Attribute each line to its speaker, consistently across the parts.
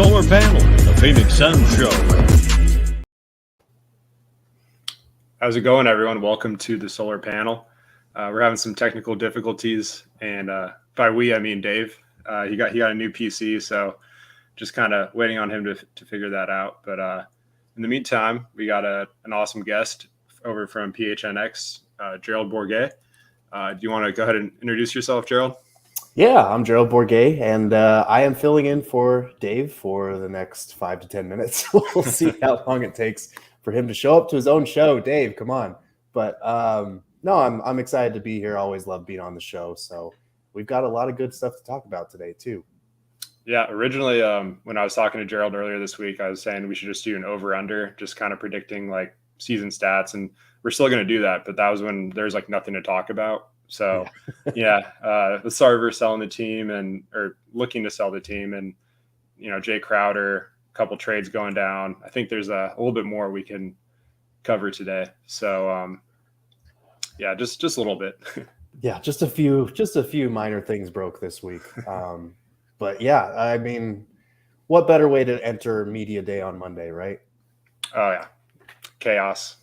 Speaker 1: Solar Panel, the Phoenix Sun Show.
Speaker 2: How's it going, everyone? Welcome to the Solar Panel. We're having some technical difficulties, and by we, I mean Dave. He got a new PC, so just kind of waiting on him to figure that out. But in the meantime, we got an awesome guest over from PHNX, Gerald Bourguet. Do you want to go ahead and introduce yourself, Gerald?
Speaker 3: Yeah, I'm Gerald Bourguet, and I am filling in for Dave for the next 5 to 10 minutes. We'll see how long it takes for him to show up to his own show. Dave, come on. But no, I'm excited to be here. I always love being on the show. So we've got a lot of good stuff to talk about today, too.
Speaker 2: Yeah, originally when I was talking to Gerald earlier this week, I was saying we should just do an over-under, just kind of predicting like season stats. And we're still going to do that. But that was when there's like nothing to talk about. So, yeah, the Sarver selling the team or looking to sell the team, and Jay Crowder, a couple trades going down. I think there's a little bit more we can cover today. So, yeah, just a little bit.
Speaker 3: Yeah, just a few minor things broke this week. But yeah, I mean, what better way to enter media day on Monday, right?
Speaker 2: Oh yeah, chaos.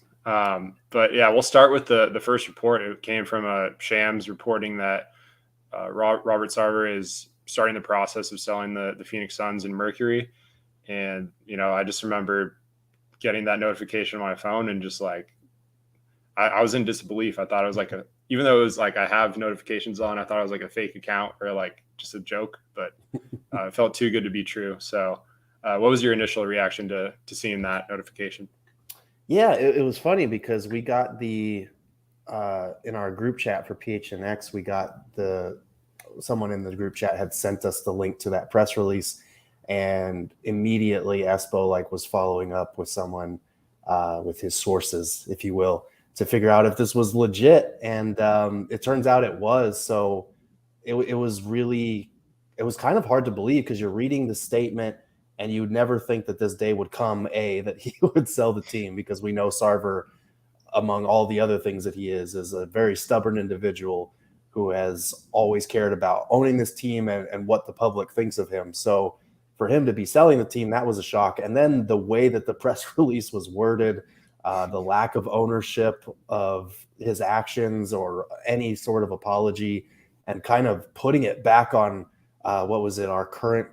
Speaker 2: But yeah, we'll start with the first report. It came from Shams reporting that Robert Sarver is starting the process of selling the Phoenix Suns and Mercury. And, I just remember getting that notification on my phone and just like, I was in disbelief. I thought it was like even though it was like I have notifications on, I thought it was like a fake account or like just a joke, but it felt too good to be true. So what was your initial reaction to seeing that notification?
Speaker 3: Yeah, it was funny because we got in our group chat for PHNX, we got someone in the group chat had sent us the link to that press release, and immediately Espo was following up with someone with his sources, if you will, to figure out if this was legit. And it turns out it was. So it was kind of hard to believe because you're reading the statement and you would never think that this day would come, that he would sell the team, because we know Sarver, among all the other things that he is a very stubborn individual who has always cared about owning this team and what the public thinks of him. So for him to be selling the team, that was a shock. And then the way that the press release was worded, the lack of ownership of his actions or any sort of apology, and kind of putting it back on, our current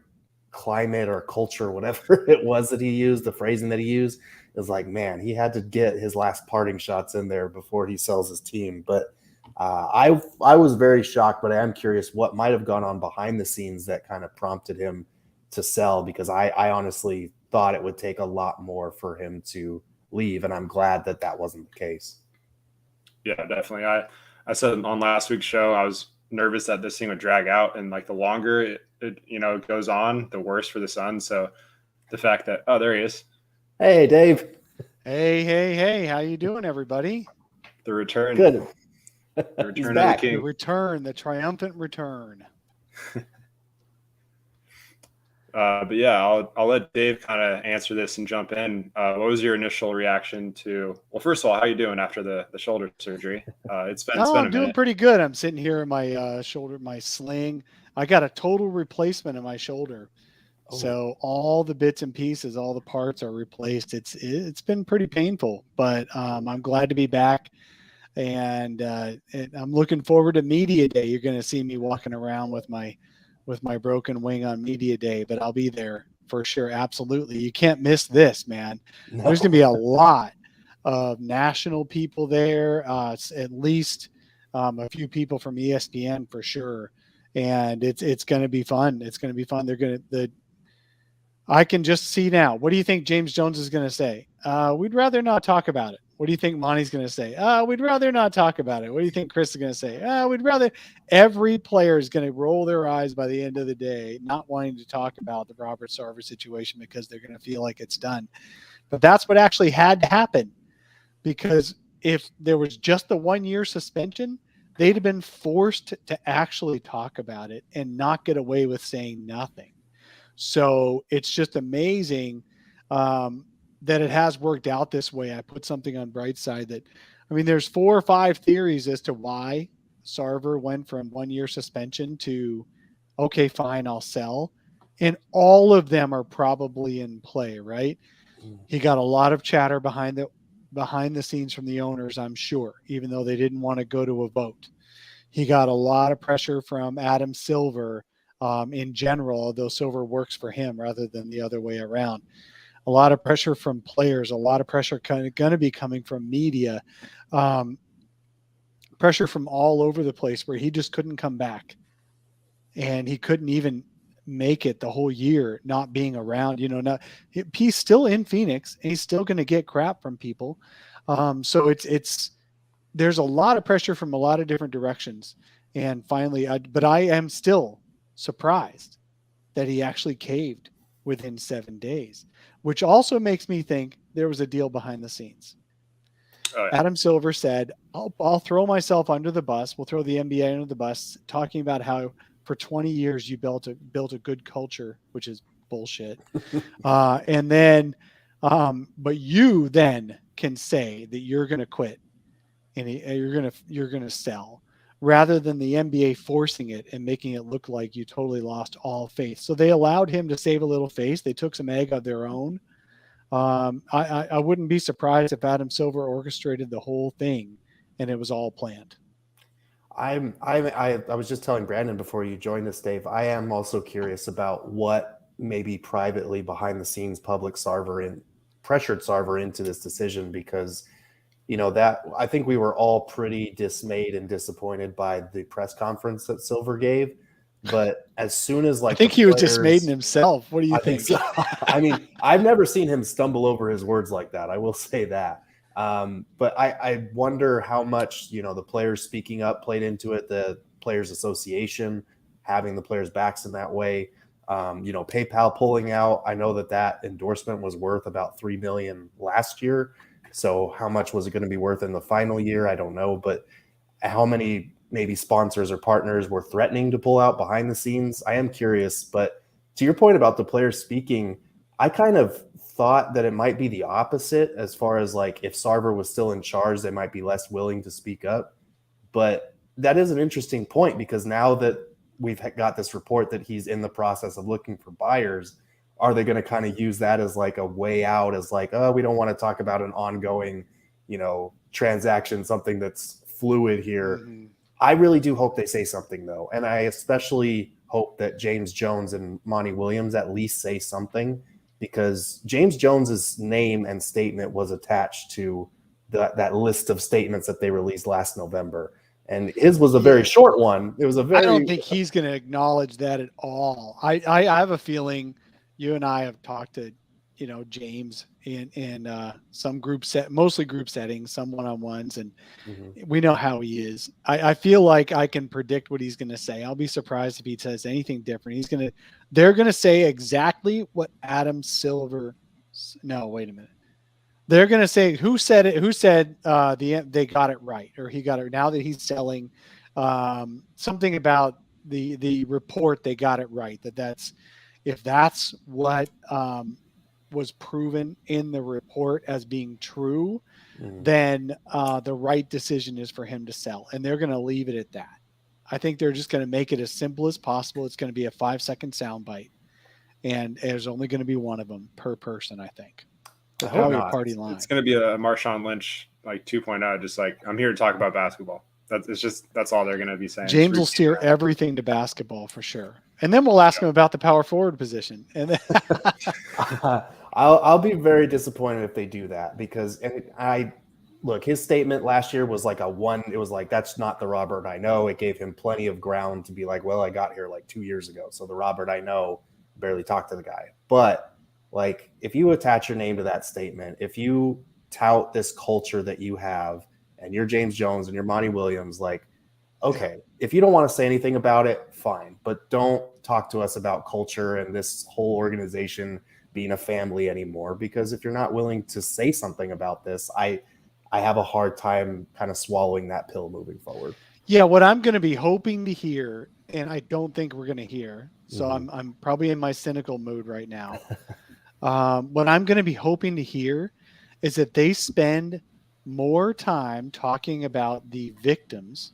Speaker 3: climate or culture, whatever it was that he used, the phrasing that he used, is like, man, he had to get his last parting shots in there before he sells his team. But I was very shocked, but I am curious what might have gone on behind the scenes that kind of prompted him to sell, because I honestly thought it would take a lot more for him to leave, and I'm glad that wasn't the case.
Speaker 2: Yeah, definitely. I said on last week's show, I was nervous that this thing would drag out, and like the longer it goes on, the worse for the Suns. So the fact that there he is.
Speaker 3: Hey, Dave.
Speaker 4: Hey, how you doing, everybody?
Speaker 2: The return.
Speaker 3: Good.
Speaker 2: The return
Speaker 3: of
Speaker 2: the king.
Speaker 4: The triumphant return.
Speaker 2: But yeah, I'll let Dave kind of answer this and jump in. What was your initial reaction to? Well, first of all, how you doing after the shoulder surgery? It's been
Speaker 4: I'm doing pretty good. I'm sitting here in my shoulder, my sling. I got a total replacement of my shoulder. Oh. So all the bits and pieces, all the parts are replaced. It's been pretty painful, but I'm glad to be back, and I'm looking forward to media day. You're going to see me walking around with my broken wing on media day, but I'll be there for sure. Absolutely. You can't miss this, man. No. There's going to be a lot of national people there, at least a few people from ESPN for sure. And it's going to be fun. It's going to be fun. I can just see now. What do you think James Jones is going to say? We'd rather not talk about it. What do you think Monty's going to say? We'd rather not talk about it. What do you think Chris is going to say? We'd rather. Every player is going to roll their eyes by the end of the day, not wanting to talk about the Robert Sarver situation because they're going to feel like it's done. But that's what actually had to happen, because if there was just the 1-year suspension, they'd have been forced to actually talk about it and not get away with saying nothing. So it's just amazing that it has worked out this way. I put something on Brightside that, there's 4 or 5 theories as to why Sarver went from 1-year suspension to, okay, fine, I'll sell. And all of them are probably in play, right? He got a lot of chatter behind the scenes from the owners, I'm sure, even though they didn't want to go to a vote. He got a lot of pressure from Adam Silver in general, although Silver works for him rather than the other way around. A lot of pressure from players, a lot of pressure kind of going to be coming from media, pressure from all over the place where he just couldn't come back. And he couldn't even make it the whole year not being around, he's still in Phoenix and he's still going to get crap from people. So there's a lot of pressure from a lot of different directions. And finally, but I am still surprised that he actually caved within 7 days, which also makes me think there was a deal behind the scenes. Oh, yeah. Adam Silver said, I'll throw myself under the bus. We'll throw the NBA under the bus, talking about how for 20 years you built a good culture, which is bullshit. And then, but you then can say that you're going to quit and you're going to sell, rather than the NBA forcing it and making it look like you totally lost all faith. So they allowed him to save a little face. They took some egg of their own. I wouldn't be surprised if Adam Silver orchestrated the whole thing and it was all planned.
Speaker 3: I was just telling Brandon before you joined us, Dave, I am also curious about what maybe privately behind the scenes public pressured Sarver into this decision, because that I think we were all pretty dismayed and disappointed by the press conference that Silver gave. But as soon as
Speaker 4: I think he was dismayed in himself. What do you think?
Speaker 3: So. I mean, I've never seen him stumble over his words like that. I will say that. But I wonder how much, the players speaking up played into it, the Players Association having the players' backs in that way, PayPal pulling out. I know that endorsement was worth about $3 million last year. So how much was it going to be worth in the final year? I don't know. But how many maybe sponsors or partners were threatening to pull out behind the scenes? I am curious. But to your point about the players speaking, I kind of thought that it might be the opposite, as far as like if Sarver was still in charge, they might be less willing to speak up. But that is an interesting point, because now that we've got this report that he's in the process of looking for buyers, are they going to kind of use that as like a way out, as like, oh, we don't want to talk about an ongoing, transaction, something that's fluid here. Mm-hmm. I really do hope they say something, though. And I especially hope that James Jones and Monty Williams at least say something, because James Jones's name and statement was attached to that list of statements that they released last November. And his was a very short one. It was a very.
Speaker 4: I don't think he's going to acknowledge that at all. I have a feeling you and I have talked to, James in some mostly group settings, some one-on-ones, and we know how he is. I feel like I can predict what he's going to say. I'll be surprised if he says anything different. They're going to say exactly what Adam Silver. No, wait a minute. They're going to say who said it. Who said they got it right, or he got it now that he's selling. Something about the report, they got it right. If that's what was proven in the report as being true, then the right decision is for him to sell, and they're going to leave it at that. I think they're just going to make it as simple as possible. It's going to be a 5-second soundbite, and there's only going to be one of them per person, I think. Probably a party line.
Speaker 2: It's going to be a Marshawn Lynch 2.0, just like, I'm here to talk about basketball. That's all they're going to be saying.
Speaker 4: James will steer everything to basketball for sure. And then we'll ask him about the power forward position. And then
Speaker 3: I'll be very disappointed if they do that, because his statement last year was like it was like, that's not the Robert I know. It gave him plenty of ground to be like, well, I got here like 2 years ago, so the Robert I know barely talked to the guy. But like, if you attach your name to that statement, if you tout this culture that you have, and you're James Jones and you're Monty Williams, like, okay, if you don't want to say anything about it, fine, but don't talk to us about culture and this whole organization being a family anymore, because if you're not willing to say something about this, I have a hard time kind of swallowing that pill moving forward.
Speaker 4: Yeah, what I'm going to be hoping to hear, and I don't think we're going to hear, so I'm probably in my cynical mood right now. What I'm going to be hoping to hear is that they spend more time talking about the victims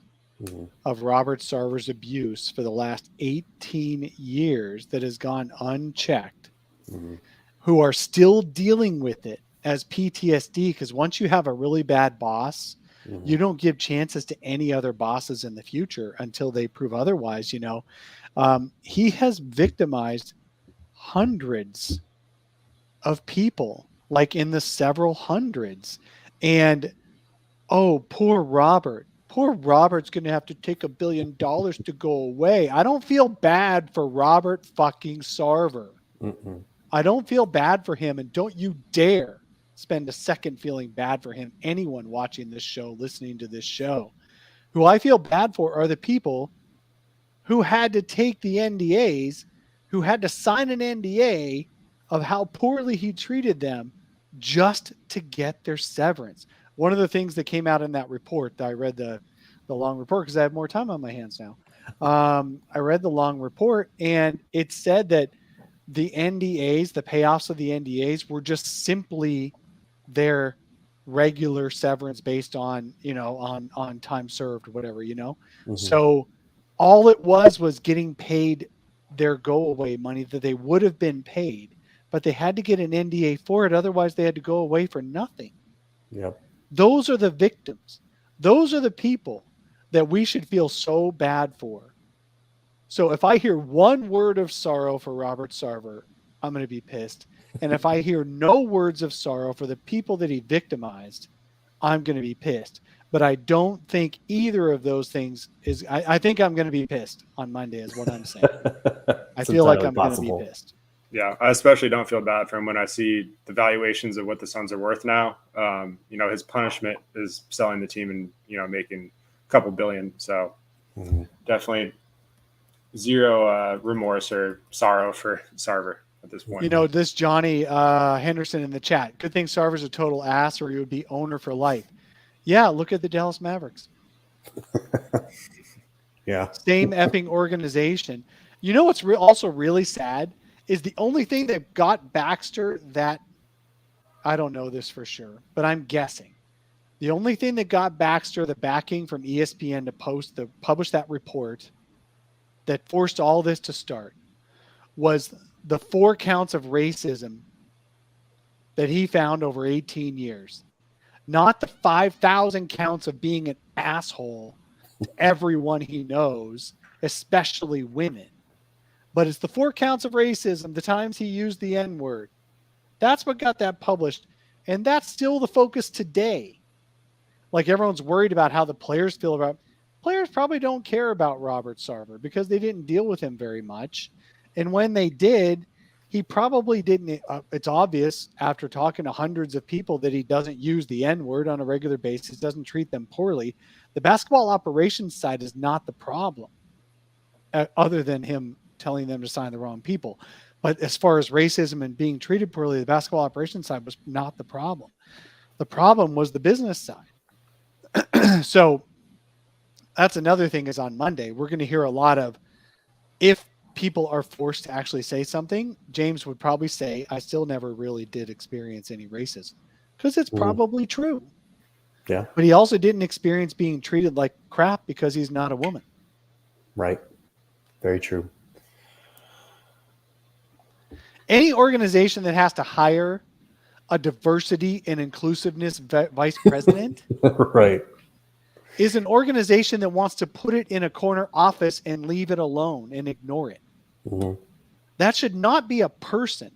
Speaker 4: of Robert Sarver's abuse for the last 18 years that has gone unchecked, who are still dealing with it as PTSD. Because once you have a really bad boss, you don't give chances to any other bosses in the future until they prove otherwise. He has victimized hundreds of people, like in the several hundreds. And poor Robert. Poor Robert's going to have to take $1 billion to go away. I don't feel bad for Robert fucking Sarver. I don't feel bad for him. And don't you dare spend a second feeling bad for him. Anyone watching this show, listening to this show, who I feel bad for are the people who had to take the NDAs, who had to sign an NDA of how poorly he treated them just to get their severance. One of the things that came out in that report, I read the long report because I have more time on my hands now. I read the long report, and it said that the NDAs, the payoffs of the NDAs, were just simply their regular severance based on, on time served, whatever, So all it was getting paid their go away money that they would have been paid, but they had to get an NDA for it. Otherwise they had to go away for nothing.
Speaker 3: Yep.
Speaker 4: Those are the victims. Those are the people that we should feel so bad for. So if I hear one word of sorrow for Robert Sarver, I'm going to be pissed. And if I hear no words of sorrow for the people that he victimized, I'm going to be pissed. But I don't think either of those things is, I think I'm going to be pissed on Monday is what I'm saying. I feel like I'm going to be pissed.
Speaker 2: Yeah, I especially don't feel bad for him when I see the valuations of what the Suns are worth now. His punishment is selling the team and, making a couple billion. So definitely zero remorse or sorrow for Sarver at this point.
Speaker 4: This Johnny Henderson in the chat. Good thing Sarver's a total ass or he would be owner for life. Yeah, look at the Dallas Mavericks.
Speaker 3: Yeah.
Speaker 4: Same effing organization. You know what's also really sad is the only thing that got Baxter that, I don't know this for sure, but I'm guessing. The only thing that got Baxter the backing from ESPN to publish that report that forced all this to start was the 4 counts of racism that he found over 18 years. Not the 5,000 counts of being an asshole to everyone he knows, especially women. But it's the 4 counts of racism, the times he used the N-word. That's what got that published. And that's still the focus today. Like everyone's worried about how the players feel about. Players probably don't care about Robert Sarver because they didn't deal with him very much. And when they did, he probably didn't. It's obvious after talking to hundreds of people that he doesn't use the N-word on a regular basis, doesn't treat them poorly. The basketball operations side is not the problem, other than him telling them to sign the wrong people. But as far as racism and being treated poorly, the basketball operations side was not the problem. The problem was the business side. So that's another thing is on Monday, we're going to hear a lot of, if people are forced to actually say something, James would probably say, I still never really did experience any racism, because it's probably true.
Speaker 3: Yeah.
Speaker 4: But he also didn't experience being treated like crap because he's not a woman.
Speaker 3: Right. Very true.
Speaker 4: Any organization that has to hire a diversity and inclusiveness vice president
Speaker 3: right.
Speaker 4: is an organization that wants to put it in a corner office and leave it alone and ignore it. That should not be a person.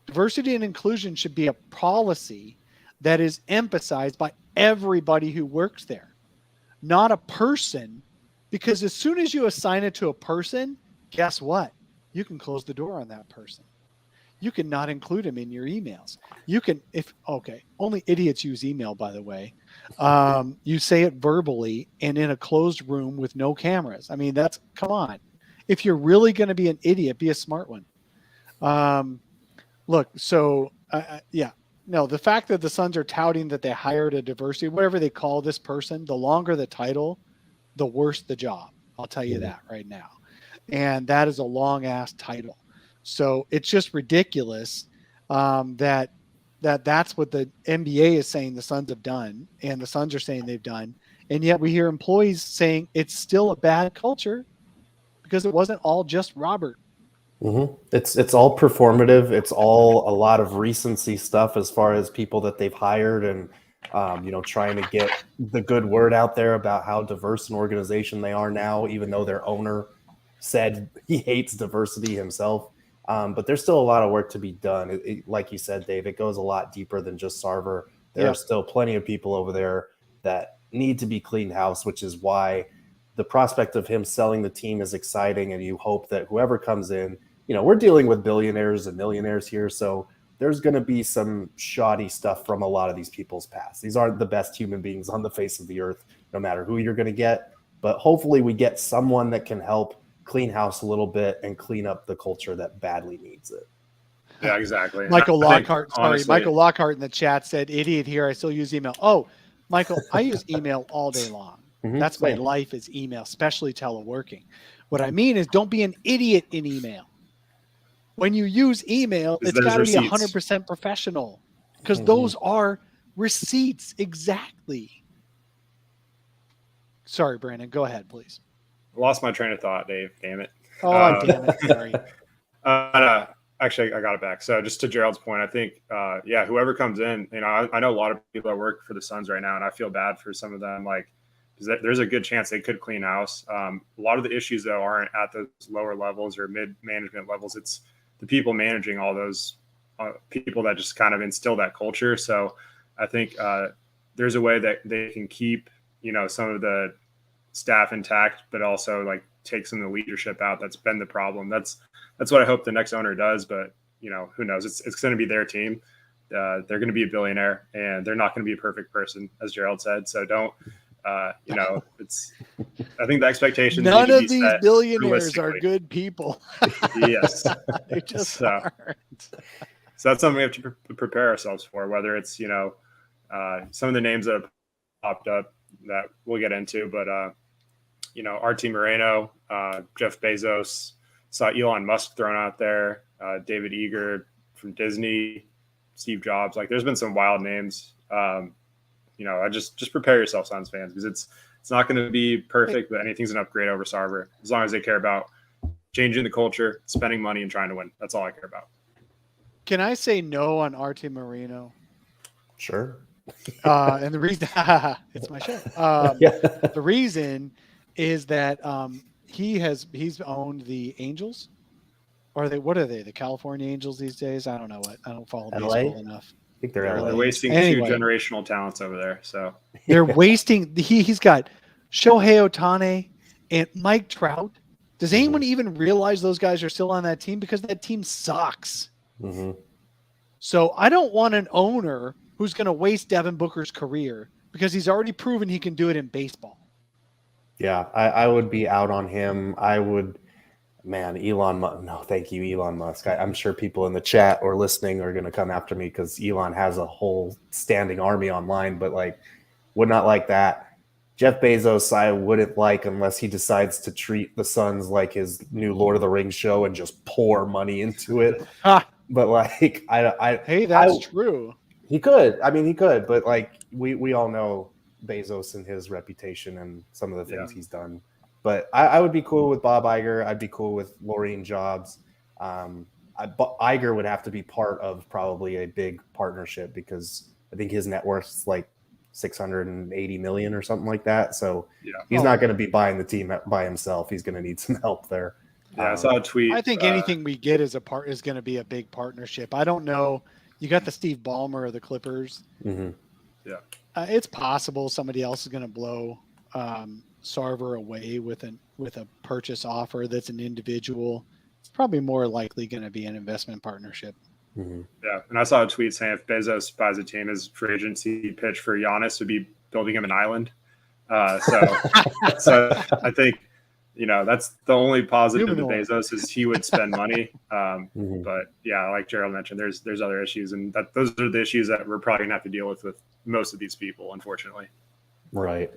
Speaker 4: Diversity and inclusion should be a policy that is emphasized by everybody who works there, not a person, because as soon as you assign it to a person, guess what? You can close the door on that person. You can not include him in your emails. You can, only idiots use email, by the way. You say it verbally and in a closed room with no cameras. I mean, come on. If you're really going to be an idiot, be a smart one. The fact that the Suns are touting that they hired a diversity, whatever they call this person, the longer the title, the worse the job. I'll tell you that right now. And that is a long ass title. So it's just ridiculous that's what the NBA is saying the Suns have done, and the Suns are saying they've done, And yet we hear employees saying it's still a bad culture because it wasn't all just Robert.
Speaker 3: It's all performative. It's all a lot of recency stuff as far as people that they've hired and trying to get the good word out there about how diverse an organization they are now, even though their owner said he hates diversity himself. But there's still a lot of work to be done. Like you said, Dave, it goes a lot deeper than just Sarver. There are still plenty of people over there that need to be cleaned house, which is why the prospect of him selling the team is exciting. And you hope that whoever comes in, we're dealing with billionaires and millionaires here. So there's going to be some shoddy stuff from a lot of these people's past. These aren't the best human beings on the face of the earth, no matter who you're going to get. But hopefully we get someone that can help clean house a little bit and clean up the culture that badly needs it.
Speaker 2: Yeah, exactly.
Speaker 4: Michael Lockhart, Michael Lockhart in the chat said, "Idiot here. I still use email." Oh, Michael, I use email all day long. That's my life is email, especially teleworking. What I mean is don't be an idiot in email. When you use email, it's got to be 100% professional because those are receipts. Exactly. Sorry, Brandon. Go ahead, please.
Speaker 2: Lost my train of thought, Dave. Damn it.
Speaker 4: Oh, damn it. Sorry.
Speaker 2: Actually, I got it back. So just to Gerald's point, I think, whoever comes in, I know a lot of people that work for the Suns right now, and I feel bad for some of them. Like, there's a good chance they could clean house. A lot of the issues, though, aren't at those lower levels or mid-management levels. It's the people managing all those people that just kind of instill that culture. So I think there's a way that they can keep, some of the staff intact, but also like take some of the leadership out. That's been the problem. That's what I hope the next owner does. But, who knows? It's going to be their team. They're going to be a billionaire, and they're not going to be a perfect person, as Gerald said. So don't, it's. I think the expectations.
Speaker 4: None of these billionaires are good people.
Speaker 2: Yes,
Speaker 4: they just aren't.
Speaker 2: So that's something we have to prepare ourselves for. Whether it's some of the names that have popped up that we'll get into, but RT Moreno, Jeff Bezos, saw Elon Musk thrown out there, David Eager from Disney, Steve Jobs. Like, there's been some wild names. I just prepare yourself, Suns fans, because it's not going to be perfect, but anything's an upgrade over Sarver as long as they care about changing the culture, spending money, and trying to win. That's all I care about.
Speaker 4: Can I say no on RT Moreno?
Speaker 3: Sure.
Speaker 4: And the reason it's my show. The reason is that he's owned the Angels. Or what are they? The California Angels these days? I don't know what. I don't follow baseball enough.
Speaker 3: I think they're LA.
Speaker 2: They're wasting two generational talents over there. So
Speaker 4: they're wasting. He's got Shohei Ohtani and Mike Trout. Does anyone even realize those guys are still on that team? Because that team sucks. So I don't want an owner who's going to waste Devin Booker's career because he's already proven he can do it in baseball.
Speaker 3: Yeah, I would be out on him. I would, Elon Musk. No, thank you, Elon Musk. I'm sure people in the chat or listening are going to come after me because Elon has a whole standing army online, but would not like that. Jeff Bezos, I wouldn't like unless he decides to treat the Suns like his new Lord of the Rings show and just pour money into it. But
Speaker 4: hey, that's true.
Speaker 3: He could. He could. But we all know Bezos and his reputation and some of the things he's done. But I would be cool with Bob Iger. I'd be cool with Laureen Jobs. Iger would have to be part of probably a big partnership because I think his net worth is like $680 million or something like that. So he's not going to be buying the team by himself. He's going to need some help there.
Speaker 2: Yeah, I saw a tweet.
Speaker 4: I think anything we get is going to be a big partnership. I don't know. You got the Steve Ballmer of the Clippers. It's possible somebody else is going to blow Sarver away with a purchase offer that's an individual. It's probably more likely going to be an investment partnership.
Speaker 2: Yeah, and I saw a tweet saying if Bezos buys a team, his free agency pitch for Giannis would be building him an island. So I think that's the only positive to Bezos is he would spend money. But yeah, like Gerald mentioned, there's other issues, and those are the issues that we're probably gonna have to deal with most of these people, unfortunately.
Speaker 3: Right.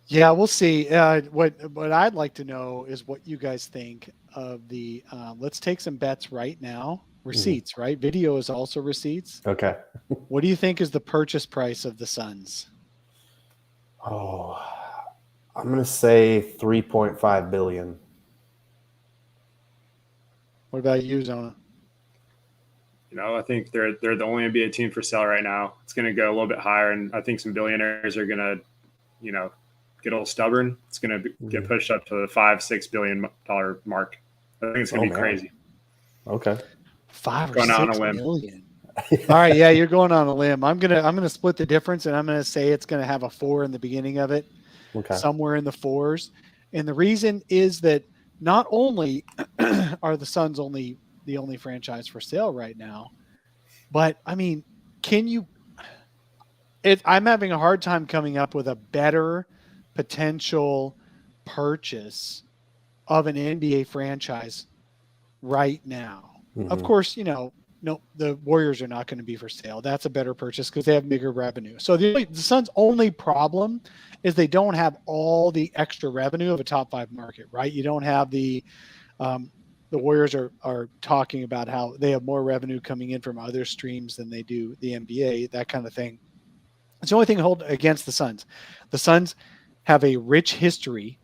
Speaker 4: Yeah, we'll see. What I'd like to know is what you guys think of the. Let's take some bets right now. receipts, right? Video is also receipts.
Speaker 3: Okay.
Speaker 4: What do you think is the purchase price of the Suns?
Speaker 3: Oh, I'm going to say 3.5 billion.
Speaker 4: What about you, Zona?
Speaker 2: I think they're the only NBA team for sale right now. It's going to go a little bit higher, and I think some billionaires are going to, get a little stubborn. It's going to get pushed up to the $5-6 billion mark. I think it's going to be crazy.
Speaker 3: Okay.
Speaker 4: 5 or
Speaker 2: Going out on
Speaker 4: 6
Speaker 2: a limb.
Speaker 4: million. All right, yeah, you're going on a limb. I'm gonna split the difference, and I'm gonna say it's gonna have a 4 in the beginning of it, somewhere in the 4s. And the reason is that not only are the Suns the only franchise for sale right now, but I mean, I'm having a hard time coming up with a better potential purchase of an NBA franchise right now.
Speaker 3: Mm-hmm.
Speaker 4: Of course, no, the Warriors are not going to be for sale. That's a better purchase because they have bigger revenue. So the Suns' only problem is they don't have all the extra revenue of a top 5 market, right? You don't have the Warriors are talking about how they have more revenue coming in from other streams than they do the NBA, that kind of thing. It's the only thing to hold against the Suns. The Suns have a rich history.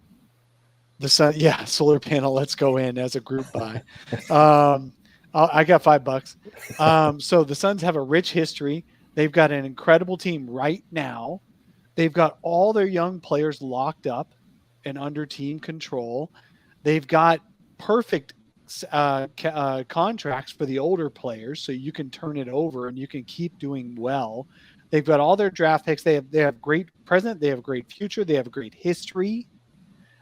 Speaker 4: Solar panel. Let's go in as a group buy. I got $5. So the Suns have a rich history. They've got an incredible team right now. They've got all their young players locked up and under team control. They've got perfect contracts for the older players, so you can turn it over and you can keep doing well. They've got all their draft picks. They have great present. They have a great future. They have a great history.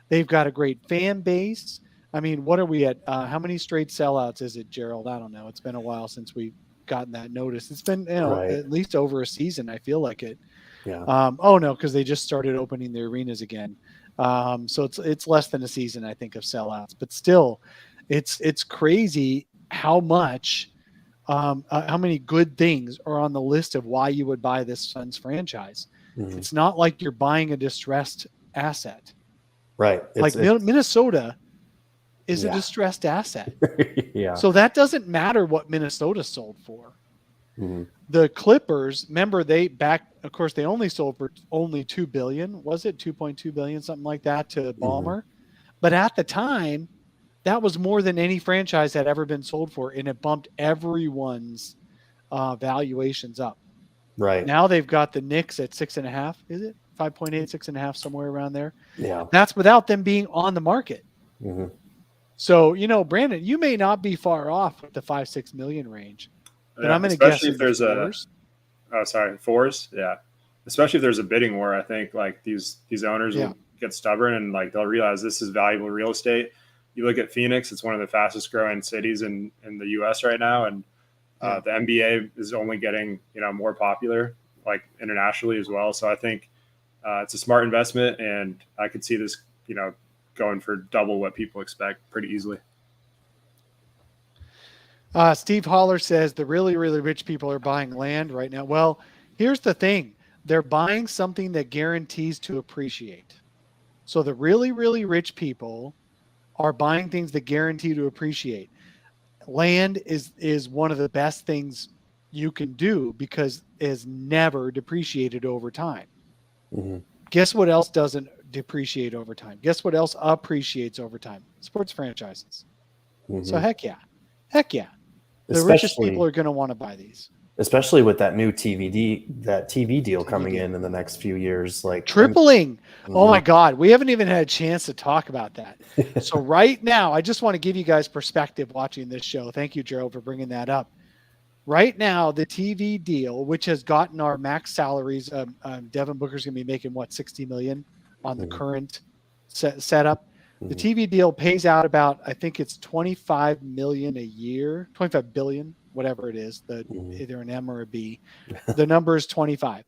Speaker 4: They've got a great fan base. I mean, what are we at? How many straight sellouts is it, Gerald? I don't know. It's been a while since we've gotten that notice. It's been at least over a season. I feel like it.
Speaker 3: Yeah.
Speaker 4: Oh no, because they just started opening the arenas again. So it's less than a season, I think, of sellouts. But still, it's crazy how many good things are on the list of why you would buy this Suns franchise. Mm-hmm. It's not like you're buying a distressed asset.
Speaker 3: Right.
Speaker 4: Minnesota is a distressed asset.
Speaker 3: Yeah.
Speaker 4: So that doesn't matter what Minnesota sold for.
Speaker 3: Mm-hmm.
Speaker 4: The Clippers, remember of course, they only sold for only $2 billion. Was it 2.2 billion, something like that, to Ballmer? Mm-hmm. But at the time, that was more than any franchise had ever been sold for, and it bumped everyone's valuations up.
Speaker 3: Right.
Speaker 4: Now they've got the Knicks at 6.5. Is it 5.8, 6.5, somewhere around there?
Speaker 3: Yeah.
Speaker 4: That's without them being on the market.
Speaker 3: Mm-hmm.
Speaker 4: So, Brandon, you may not be far off with the 5-6 million range, but I'm going to guess
Speaker 2: if there's fours. Yeah. Especially if there's a bidding war, I think like these owners will get stubborn and like they'll realize this is valuable real estate. You look at Phoenix; it's one of the fastest growing cities in the U.S. right now, and the NBA is only getting more popular like internationally as well. So I think it's a smart investment, and I could see this going for double what people expect pretty easily.
Speaker 4: Steve Holler says the really, really rich people are buying land right now. Well, here's the thing. They're buying something that guarantees to appreciate. So the really, really rich people are buying things that guarantee to appreciate. Land is one of the best things you can do because it has never depreciated over time. Mm-hmm. Guess what else doesn't depreciate over time? Guess what else appreciates over time? Sports franchises. Mm-hmm. So heck yeah. The richest people are going to want to buy these.
Speaker 3: Especially with that new TV deal coming in the next few years, like
Speaker 4: tripling. Mm-hmm. Oh my God. We haven't even had a chance to talk about that. So right now, I just want to give you guys perspective watching this show. Thank you, Gerald, for bringing that up. Right now, the TV deal, which has gotten our max salaries, Devin Booker's going to be making $60 million on the current setup. The TV deal pays out about, I think it's $25 million a year, $25 billion, whatever it is, either an M or a B. The number is 25.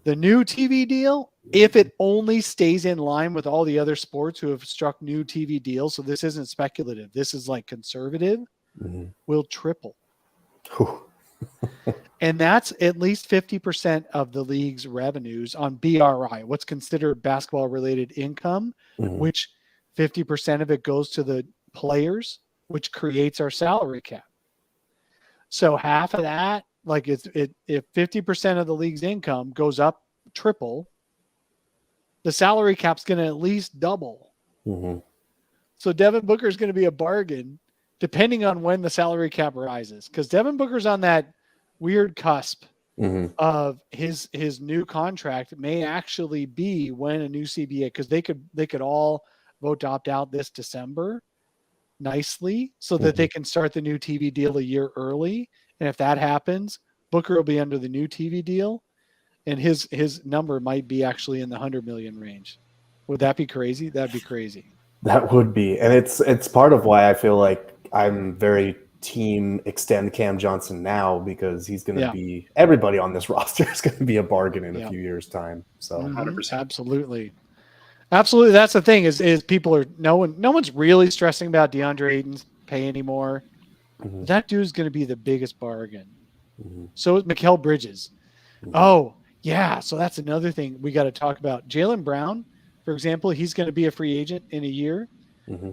Speaker 4: The new TV deal, if it only stays in line with all the other sports who have struck new TV deals, so this isn't speculative, this is like conservative, will triple. And that's at least 50% of the league's revenues on BRI, what's considered basketball-related income, which 50% of it goes to the players, which creates our salary cap. So half of that, like if 50% of the league's income goes up triple, the salary cap's going to at least double.
Speaker 3: Mm-hmm.
Speaker 4: So Devin Booker is going to be a bargain depending on when the salary cap rises, because Devin Booker's on that weird cusp of his new contract may actually be when a new CBA, because they could all vote to opt out this December nicely so that they can start the new TV deal a year early. And if that happens, Booker will be under the new TV deal, and his number might be actually in the 100 million range. Would that be crazy? That'd be crazy.
Speaker 3: That would be. And it's part of why I feel like I'm very team extend Cam Johnson now, because he's going to be, everybody on this roster is going to be a bargain in a few years' time. So
Speaker 2: 100%.
Speaker 4: Absolutely. That's the thing is people are no one's really stressing about DeAndre Ayton's pay anymore. That dude's going to be the biggest bargain. So is Mikal Bridges. Oh yeah. So that's another thing we got to talk about. Jaylen Brown, for example, he's going to be a free agent in a year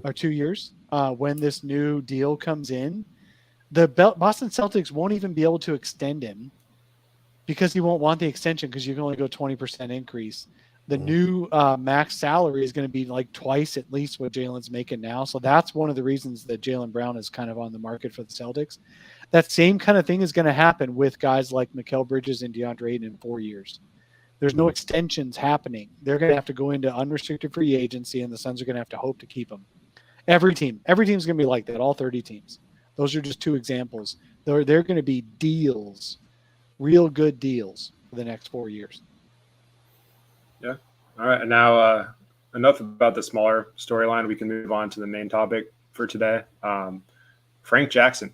Speaker 4: or 2 years when this new deal comes in. The Boston Celtics won't even be able to extend him because he won't want the extension, because you can only go 20% increase. The new max salary is going to be like twice at least what Jaylen's making now. So that's one of the reasons that Jaylen Brown is kind of on the market for the Celtics. That same kind of thing is going to happen with guys like Mikal Bridges and DeAndre Ayton in 4 years. There's no extensions happening. They're going to have to go into unrestricted free agency, and the Suns are going to have to hope to keep them. Every team's going to be like that, all 30 teams. Those are just two examples. They're going to be deals, real good deals for the next 4 years.
Speaker 2: Yeah. All right. And now enough about the smaller storyline. We can move on to the main topic for today. Frank Jackson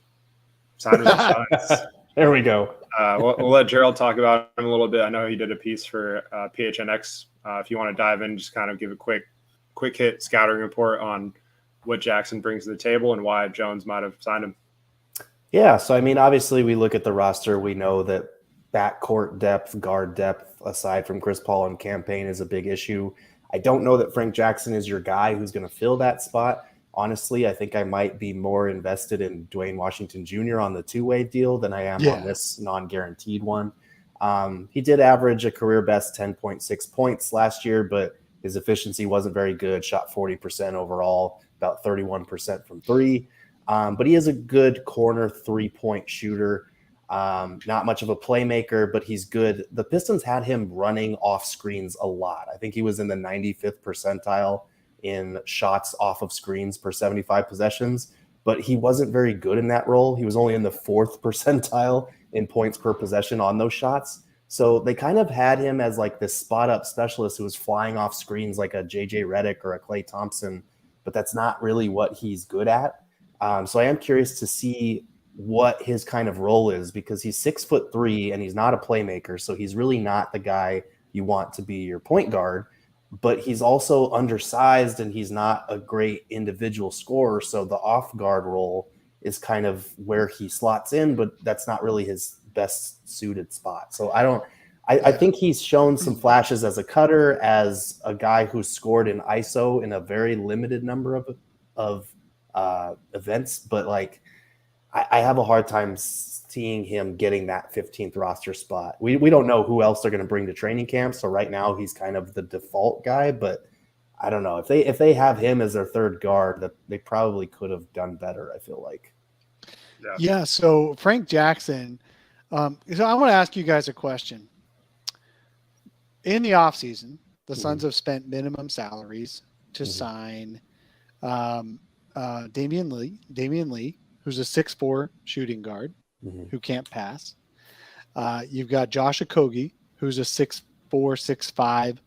Speaker 2: signed with the Suns.
Speaker 3: There we go.
Speaker 2: We'll let Gerald talk about him a little bit. I know he did a piece for PHNX. If you want to dive in, just kind of give a quick hit scouting report on what Jackson brings to the table and why Jones might have signed him.
Speaker 3: Yeah, so I mean, obviously we look at the roster, we know that backcourt depth, guard depth, aside from Chris Paul and Campaign, is a big issue. I don't know that Frank Jackson is your guy who's going to fill that spot. Honestly, I think I might be more invested in Dwayne Washington Jr. on the two-way deal than I am on this non-guaranteed one. He did average a career best 10.6 points last year, but his efficiency wasn't very good, shot 40% overall, about 31% from three. But he is a good corner three-point shooter. Not much of a playmaker, but he's good. The Pistons had him running off screens a lot. I think he was in the 95th percentile in shots off of screens per 75 possessions, but he wasn't very good in that role. He was only in the 4th percentile in points per possession on those shots. So they kind of had him as like this spot up specialist who was flying off screens like a JJ Redick or a Klay Thompson, but that's not really what he's good at. So I am curious to see what his kind of role is, because he's 6'3" and he's not a playmaker. So he's really not the guy you want to be your point guard, but he's also undersized and he's not a great individual scorer. So the off guard role is kind of where he slots in, but that's not really his best suited spot. So I think he's shown some flashes as a cutter, as a guy who scored in ISO in a very limited number of events, but like I have a hard time seeing him getting that 15th roster spot. We don't know who else they're going to bring to training camp, so right now he's kind of the default guy, but I don't know if they have him as their third guard, that they probably could have done better, I feel like.
Speaker 4: Yeah, so Frank Jackson, so I want to ask you guys a question. In the offseason, the Suns have spent minimum salaries to sign Damian Lee, who's a 6'4" shooting guard who can't pass. You've got Josh Okogie, who's a 6'4", 6'5"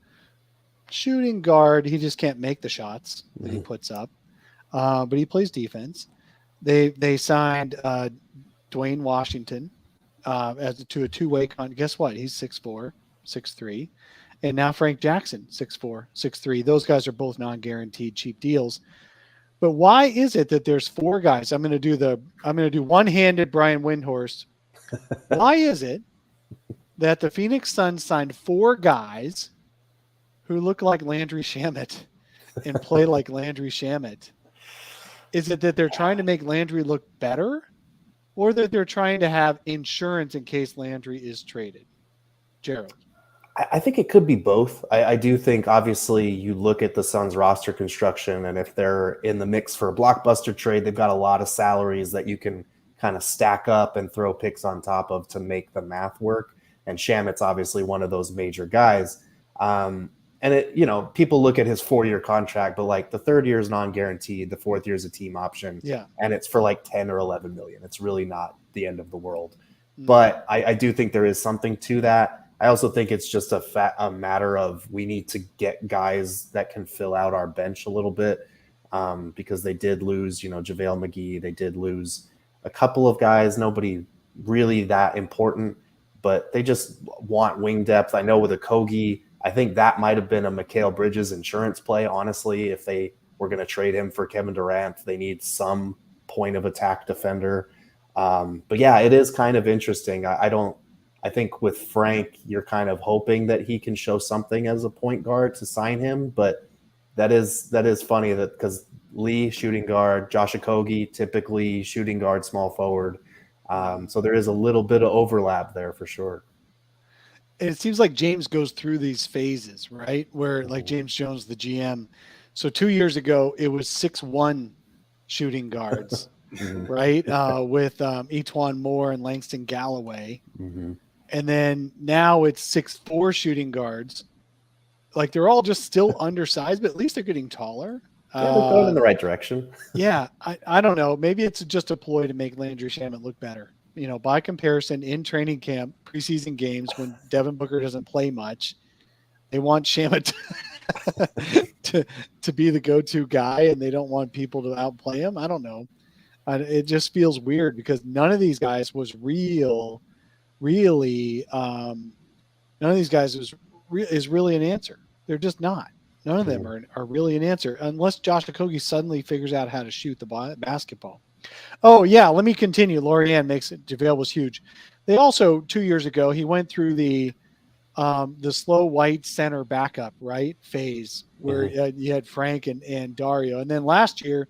Speaker 4: shooting guard. He just can't make the shots that he puts up, but he plays defense. They signed Dwayne Washington to a two-way contract. Guess what? He's 6'4", 6'3", and now Frank Jackson, 6'4", 6'3". Those guys are both non-guaranteed cheap deals. But why is it that there's four guys? I'm going to do one-handed Brian Windhorst. Why is it that the Phoenix Suns signed four guys who look like Landry Shamet and play like Landry Shamet? Is it that they're trying to make Landry look better? or that they're trying to have insurance in case Landry is traded? Gerald.
Speaker 3: I think it could be both. I do think, obviously, you look at the Suns roster construction, and if they're in the mix for a blockbuster trade, they've got a lot of salaries that you can kind of stack up and throw picks on top of to make the math work. And Shamit's obviously one of those major guys. And people look at his 4-year contract, but like the third year is non-guaranteed, the fourth year is a team option, and it's for like 10 or 11 million. It's really not the end of the world. But I do think there is something to that. I also think it's just a matter of we need to get guys that can fill out our bench a little bit, because they did lose, JaVale McGee. They did lose a couple of guys, nobody really that important, but they just want wing depth. I know with Okogie, I think that might have been a Mikal Bridges insurance play, honestly. If they were going to trade him for Kevin Durant, they need some point of attack defender. But yeah, it is kind of interesting. I think with Frank, you're kind of hoping that he can show something as a point guard to sign him, but that is funny that because Lee shooting guard, Josh Okogie typically shooting guard, small forward. So there is a little bit of overlap there for sure.
Speaker 4: And it seems like James goes through these phases, right? Where like James Jones, the GM. So 2 years ago, it was 6'1" shooting guards, right? With Etuan Moore and Langston Galloway. Mm-hmm. And then now it's 6'4" shooting guards. Like they're all just still undersized, but at least they're getting taller.
Speaker 3: Yeah, they're going in the right direction.
Speaker 4: Yeah, I don't know. Maybe it's just a ploy to make Landry Shamet look better. By comparison, in training camp, preseason games, when Devin Booker doesn't play much, they want Shamet to be the go-to guy, and they don't want people to outplay him. I don't know. It just feels weird because none of these guys was really none of these guys is really an answer. They're just not. None of them are really an answer unless Josh Okogie suddenly figures out how to shoot the basketball. Oh yeah, let me continue. Lorianne makes it. JaVale was huge. They also 2 years ago he went through the slow white center backup phase where you had Frank and Dario, and then last year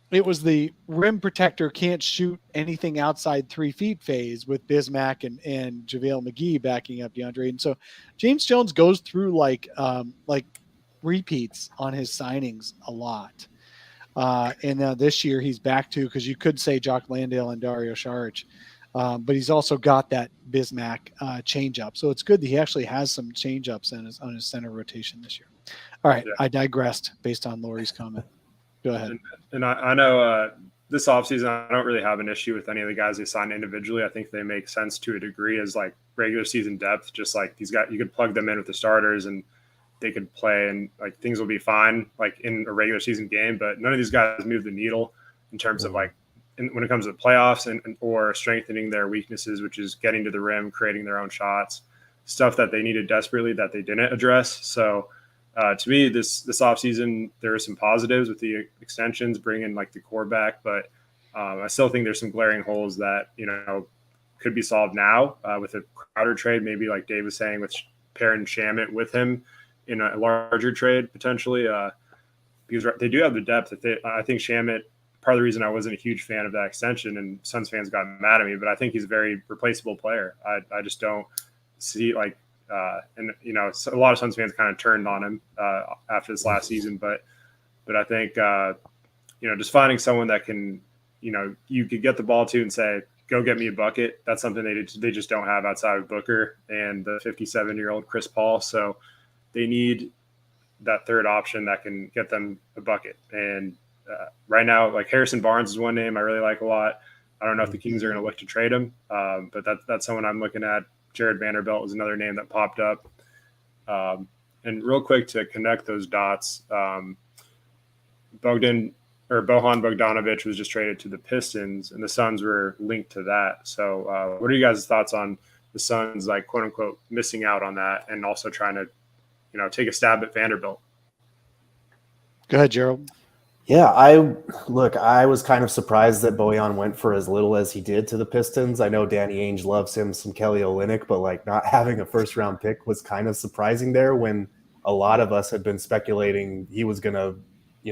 Speaker 4: it was the rim protector can't shoot anything outside 3 feet phase with Bismack and JaVale McGee backing up DeAndre. And so James Jones goes through like repeats on his signings a lot. And now this year he's back to, because you could say Jock Landale and Dario Saric, but he's also got that Bismack changeup. So it's good that he actually has some changeups on his center rotation this year. All right, yeah. I digressed based on Lori's comment. Go ahead.
Speaker 2: And I know this offseason, I don't really have an issue with any of the guys they signed individually. I think they make sense to a degree as like regular season depth, just like these guys, you could plug them in with the starters and they could play and like things will be fine like in a regular season game, but none of these guys move the needle in terms of like when it comes to the playoffs and or strengthening their weaknesses, which is getting to the rim, creating their own shots, stuff that they needed desperately that they didn't address. So to me, this offseason, there are some positives with the extensions, bringing like the core back, but I still think there's some glaring holes that, could be solved now with a Crowder trade, maybe like Dave was saying, with pairing Shamet with him in a larger trade potentially, because they do have the depth. I think Shamet, part of the reason I wasn't a huge fan of that extension, and Suns fans got mad at me, but I think he's a very replaceable player. I just don't see like, and a lot of Suns fans kind of turned on him after this last season, but I think just finding someone that can, you could get the ball to and say, go get me a bucket. That's something they just don't have outside of Booker and the 57-year-old Chris Paul. So they need that third option that can get them a bucket. And right now, like Harrison Barnes is one name I really like a lot. I don't know if the Kings are going to look to trade him, but that's someone I'm looking at. Jared Vanderbilt was another name that popped up. And real quick to connect those dots, Bojan Bogdanovic was just traded to the Pistons, and the Suns were linked to that. So what are you guys' thoughts on the Suns, like, quote unquote, missing out on that and also trying to, take a stab at Vanderbilt?
Speaker 4: Go ahead, Gerald.
Speaker 3: Yeah, I was kind of surprised that Bojan went for as little as he did to the Pistons. I know Danny Ainge loves him some Kelly Olynyk, but like not having a first-round pick was kind of surprising there when a lot of us had been speculating he was going to,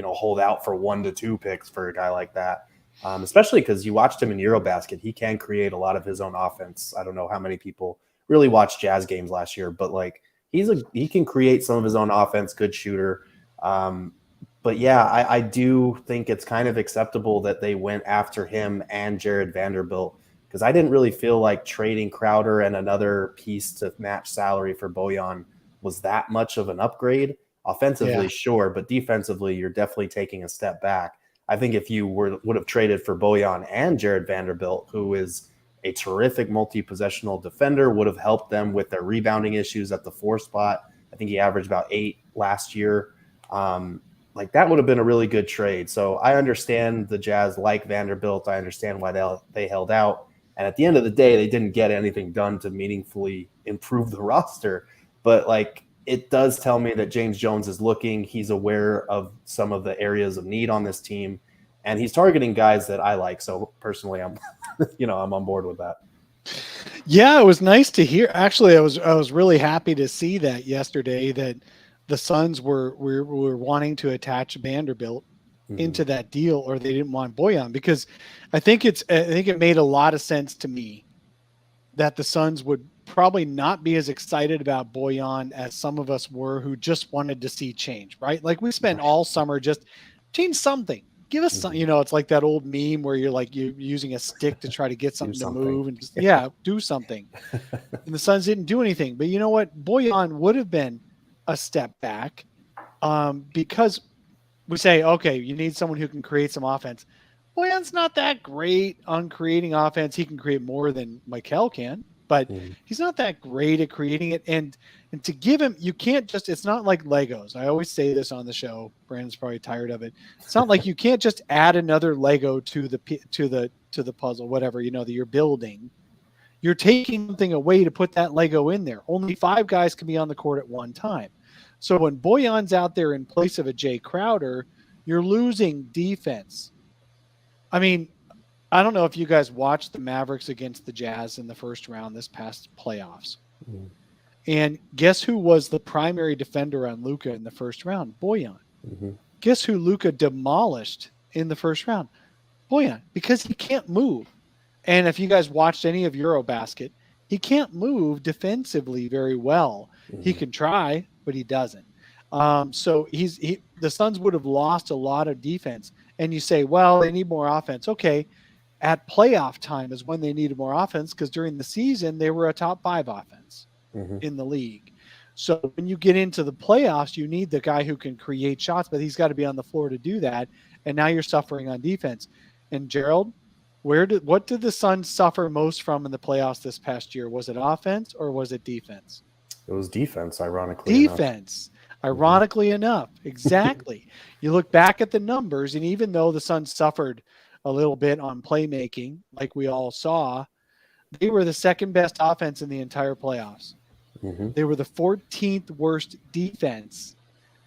Speaker 3: hold out for 1 to 2 picks for a guy like that. especially because you watched him in Eurobasket. He can create a lot of his own offense. I don't know how many people really watched Jazz games last year, but like he can create some of his own offense, good shooter. But yeah, I do think it's kind of acceptable that they went after him and Jared Vanderbilt, because I didn't really feel like trading Crowder and another piece to match salary for Bojan was that much of an upgrade. Offensively, sure, but defensively, you're definitely taking a step back. I think if you would have traded for Bojan and Jared Vanderbilt, who is a terrific multi-possessional defender, would have helped them with their rebounding issues at the 4 spot. I think he averaged about 8 last year. Like that would have been a really good trade. So I understand the Jazz like Vanderbilt. I understand why they held out. And at the end of the day, they didn't get anything done to meaningfully improve the roster. But like, it does tell me that James Jones is looking. He's aware of some of the areas of need on this team, and he's targeting guys that I like. So personally, I'm on board with that.
Speaker 4: Yeah, it was nice to hear. Actually, I was really happy to see that yesterday, that the Suns were wanting to attach Vanderbilt into that deal, or they didn't want Bojan, because I think it made a lot of sense to me that the Suns would probably not be as excited about Bojan as some of us were, who just wanted to see change, right? Like we spent all summer just change something. Give us some, it's like that old meme where you're using a stick to try to get something to move, and just, do something. And the Suns didn't do anything. But you know what? Bojan would have been a step back, because we say, okay, you need someone who can create some offense. Bojan's not that great on creating offense. He can create more than Mikel can, but he's not that great at creating it. And to give him, you can't just, it's not like Legos. I always say this on the show. Brandon's probably tired of it. It's not like you can't just add another Lego to the puzzle, whatever, that you're building. You're taking something away to put that Lego in there. Only 5 guys can be on the court at one time. So when Bojan's out there in place of a Jay Crowder, you're losing defense. I mean, I don't know if you guys watched the Mavericks against the Jazz in the first round this past playoffs. And guess who was the primary defender on Luka in the first round? Bojan. Guess who Luka demolished in the first round? Bojan, because he can't move. And if you guys watched any of Eurobasket, he can't move defensively very well. He can try, but he doesn't. So the Suns would have lost a lot of defense. And you say, well, they need more offense. Okay, at playoff time is when they needed more offense, because during the season, they were a top 5 offense in the league. So when you get into the playoffs, you need the guy who can create shots, but he's got to be on the floor to do that. And now you're suffering on defense. And Gerald, what did the Suns suffer most from in the playoffs this past year? Was it offense or was it defense?
Speaker 3: It was defense, ironically
Speaker 4: enough. Exactly. You look back at the numbers, and even though the Suns suffered a little bit on playmaking, like we all saw, they were the second best offense in the entire playoffs. They were the 14th worst defense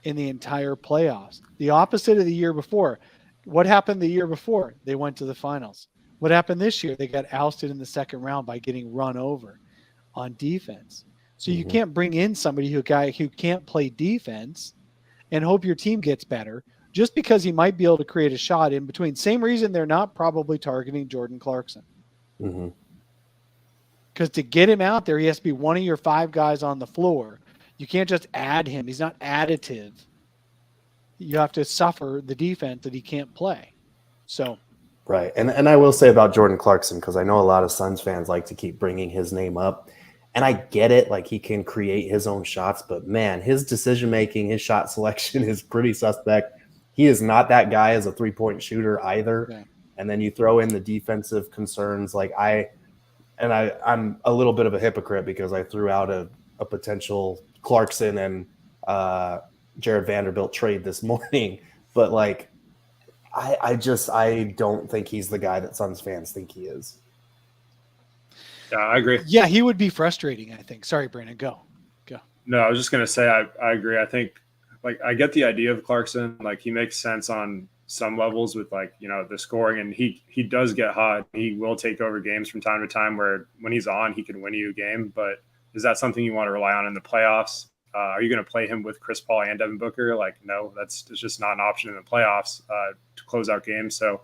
Speaker 4: in the entire playoffs. The opposite of the year before. What happened the year before? They went to the finals. What happened this year? They got ousted in the second round by getting run over on defense. So you can't bring in somebody who can't play defense and hope your team gets better just because he might be able to create a shot in between. Same reason they're not probably targeting Jordan Clarkson. Because to get him out there, he has to be one of your 5 guys on the floor. You can't just add him. He's not additive. You have to suffer the defense that he can't play. So,
Speaker 3: right. And I will say about Jordan Clarkson, because I know a lot of Suns fans like to keep bringing his name up. And I get it, like he can create his own shots, but man, his decision-making, his shot selection is pretty suspect. He is not that guy as a 3-point shooter either. Okay. And then you throw in the defensive concerns. Like I'm a little bit of a hypocrite because I threw out a potential Clarkson and Jared Vanderbilt trade this morning. But like, I don't think he's the guy that Suns fans think he is.
Speaker 2: Yeah, I agree.
Speaker 4: Yeah, he would be frustrating, I think. Sorry, Brandon, go.
Speaker 2: No, I was just going to say, I agree. I think, like, I get the idea of Clarkson. Like, he makes sense on some levels with, like, the scoring, and he does get hot. He will take over games from time to time where when he's on, he can win you a game. But is that something you want to rely on in the playoffs? Are you going to play him with Chris Paul and Devin Booker? Like, no, it's just not an option in the playoffs to close out games. So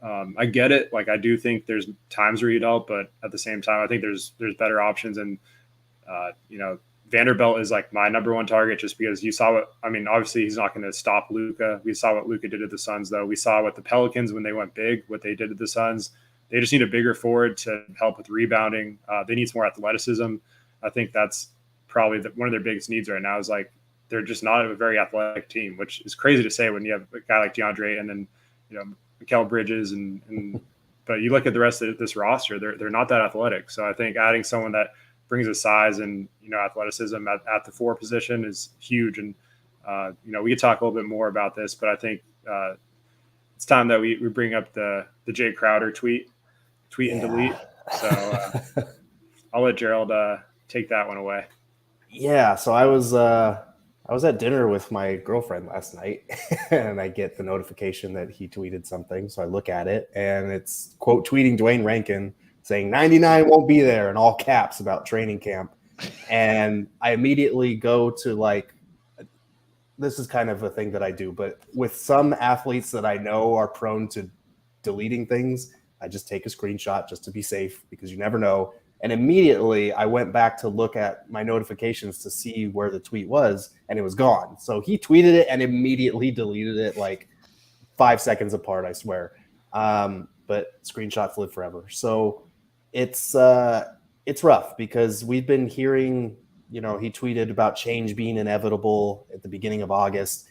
Speaker 2: I get it. Like, I do think there's times where you don't, but at the same time, I think there's better options. And, Vanderbilt is like my number one target just because you saw obviously he's not going to stop Luka. We saw what Luka did to the Suns, though. We saw what the Pelicans, when they went big, what they did to the Suns. They just need a bigger forward to help with rebounding. They need some more athleticism. I think that's probably one of their biggest needs right now is like, they're just not a very athletic team, which is crazy to say when you have a guy like Deandre and then, Mikal Bridges but you look at the rest of this roster, they're not that athletic. So I think adding someone that brings a size and athleticism at the 4 position is huge. And we could talk a little bit more about this, but I think it's time that we bring up the Jay Crowder tweet and delete. So I'll let Gerald take that one away.
Speaker 3: Yeah, so I was at dinner with my girlfriend last night, and I get the notification that he tweeted something. So I look at it, and it's quote tweeting Dwayne Rankin saying 99 won't be there in all caps about training camp. And I immediately go to this is kind of a thing that I do, but with some athletes that I know are prone to deleting things, I just take a screenshot just to be safe because you never know. And immediately I went back to look at my notifications to see where the tweet was, and it was gone. So he tweeted it and immediately deleted it 5 seconds apart, I swear. But screenshots live forever. So it's rough because we've been hearing, he tweeted about change being inevitable at the beginning of August.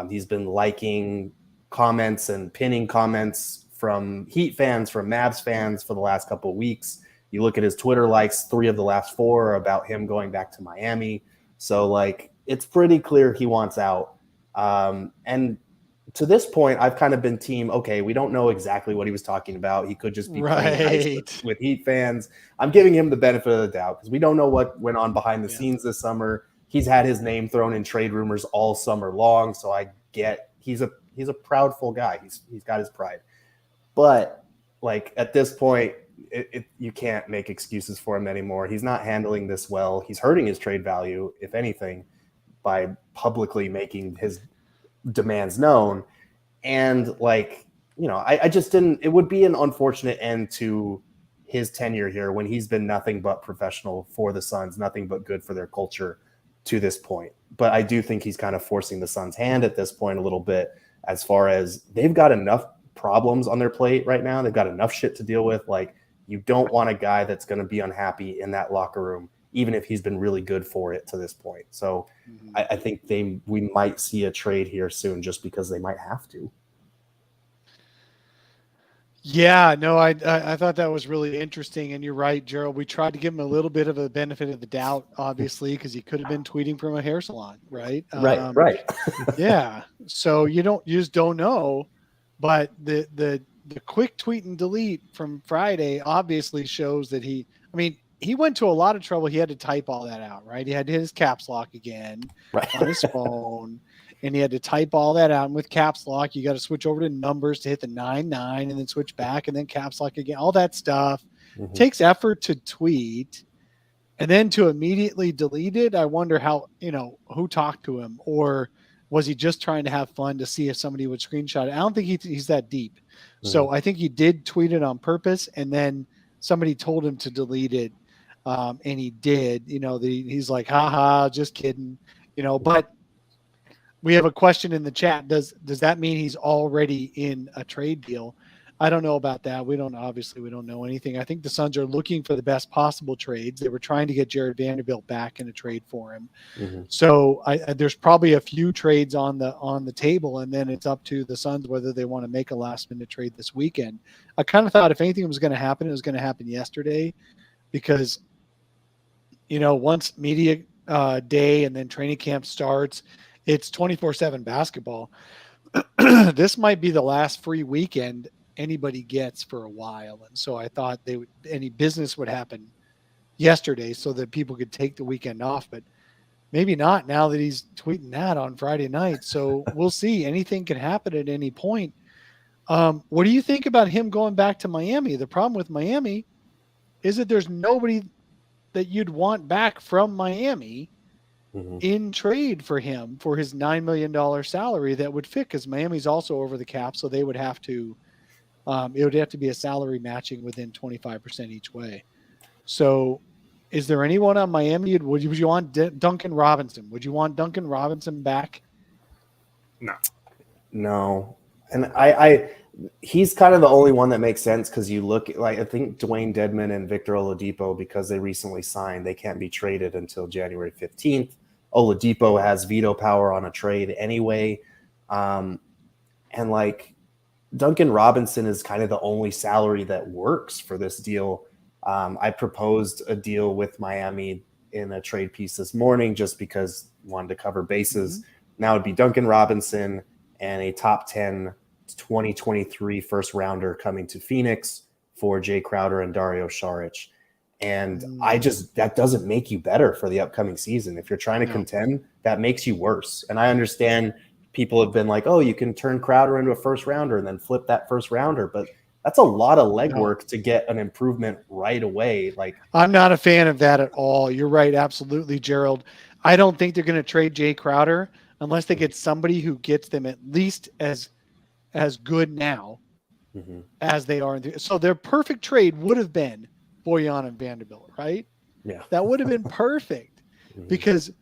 Speaker 3: He's been liking comments and pinning comments from Heat fans, from Mavs fans for the last couple of weeks. You look at his Twitter likes, 3 of the last 4 are about him going back to Miami. So it's pretty clear he wants out. And to this point, I've kind of been team, okay, we don't know exactly what he was talking about. He could just be playing nice with Heat fans. I'm giving him the benefit of the doubt because we don't know what went on behind the scenes this summer. He's had his name thrown in trade rumors all summer long. So I get he's a proudful guy. He's got his pride. But at this point, you can't make excuses for him anymore. He's not handling this well. He's hurting his trade value, if anything, by publicly making his demands known. And I just didn't. It would be an unfortunate end to his tenure here when he's been nothing but professional for the Suns, nothing but good for their culture to this point. But I do think he's kind of forcing the Suns' hand at this point a little bit, as far as they've got enough problems on their plate right now. They've got enough shit to deal with. You don't want a guy that's going to be unhappy in that locker room, even if he's been really good for it to this point. So I think we might see a trade here soon just because they might have to.
Speaker 4: Yeah, no, I thought that was really interesting. And you're right, Gerald. We tried to give him a little bit of a benefit of the doubt, obviously, because he could have been tweeting from a hair salon, right?
Speaker 3: Right.
Speaker 4: Yeah. So you just don't know. But the quick tweet and delete from Friday obviously shows that he went to a lot of trouble. He had to type all that out, right? He had to hit his caps lock again on his phone, and he had to type all that out. And with caps lock, you got to switch over to numbers to hit the 99 and then switch back and then caps lock again. All that stuff takes effort to tweet, and then to immediately delete it. I wonder how, who talked to him, or was he just trying to have fun to see if somebody would screenshot it? I don't think he's that deep. So I think he did tweet it on purpose, and then somebody told him to delete it. And he did, he's like, haha, just kidding, but we have a question in the chat. Does that mean he's already in a trade deal? I don't know about that. We don't know anything. I think the Suns are looking for the best possible trades. They were trying to get Jared Vanderbilt back in a trade for him. So there's probably a few trades on the table, and then it's up to the Suns whether they want to make a last minute trade this weekend. I kind of thought if anything was going to happen, it was going to happen yesterday, because once media day and then training camp starts, it's 24/7 basketball. This might be the last free weekend anybody gets for a while. And so I thought any business would happen yesterday so that people could take the weekend off, but maybe not now that he's tweeting that on Friday night. So we'll see. Anything can happen at any point. What do you think about him going back to Miami? The problem with Miami is that there's nobody that you'd want back from Miami in trade for him for his $9 million salary that would fit, because Miami's also over the cap. So they would have to It would have to be a salary matching within 25% each way. So is there anyone on Miami? Would you want Duncan Robinson? Would you want Duncan Robinson back?
Speaker 3: No. And he's kind of the only one that makes sense because you look like I think Dwayne Dedmon and Victor Oladipo, because they recently signed, they can't be traded until January 15th. Oladipo has veto power on a trade anyway. And like Duncan Robinson is kind of the only salary that works for this deal. I proposed a deal with Miami in a trade piece this morning just because I wanted to cover bases. Mm-hmm. Now it'd be Duncan Robinson and a top 10 2023 first rounder coming to Phoenix for Jay Crowder and Dario Saric. And that doesn't make you better for the upcoming season. If you're trying to contend, that makes you worse. And I understand people have been like, oh, you can turn Crowder into a first rounder and then flip that first rounder. But that's a lot of legwork to get an improvement right away. Like,
Speaker 4: I'm not a fan of that at all. You're right. Absolutely, Gerald. I don't think they're going to trade Jay Crowder unless they get somebody who gets them at least as good now as they are. So their perfect trade would have been Bojan and Vanderbilt, right?
Speaker 3: Yeah.
Speaker 4: That would have been perfect because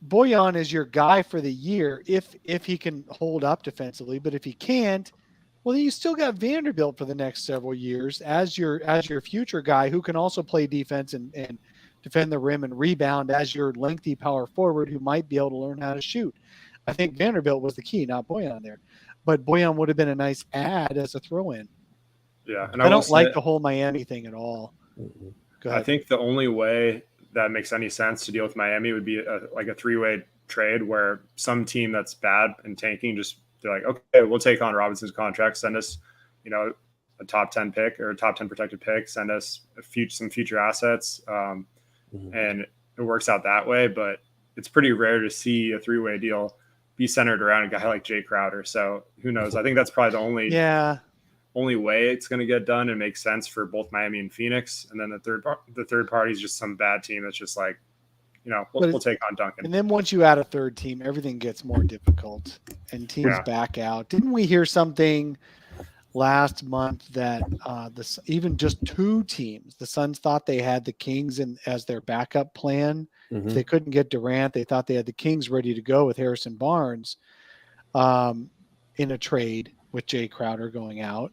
Speaker 4: Bojan is your guy for the year if he can hold up defensively. But if he can't, well, then you still got Vanderbilt for the next several years as your future guy who can also play defense and defend the rim and rebound as your lengthy power forward who might be able to learn how to shoot. I think Vanderbilt was the key, not Bojan there. But Bojan would have been a nice add as a throw-in.
Speaker 2: Yeah, and
Speaker 4: I don't like the whole Miami thing at all.
Speaker 2: I think the only way that makes any sense to deal with Miami would be like a three-way trade where some team that's bad and tanking just they're like, okay, we'll take on Robinson's contract, send us, a top 10 pick or a top 10 protected pick, send us some future assets, and it works out that way. But it's pretty rare to see a three-way deal be centered around a guy like Jay Crowder. So who knows? I think that's probably the only way it's going to get done and make sense for both Miami and Phoenix. And then the third party is just some bad team that's just like, we'll take on Duncan.
Speaker 4: And then once you add a third team, everything gets more difficult and teams back out. Didn't we hear something last month that even just two teams, the Suns thought they had the Kings as their backup plan. If they couldn't get Durant, they thought they had the Kings ready to go with Harrison Barnes in a trade with Jay Crowder going out.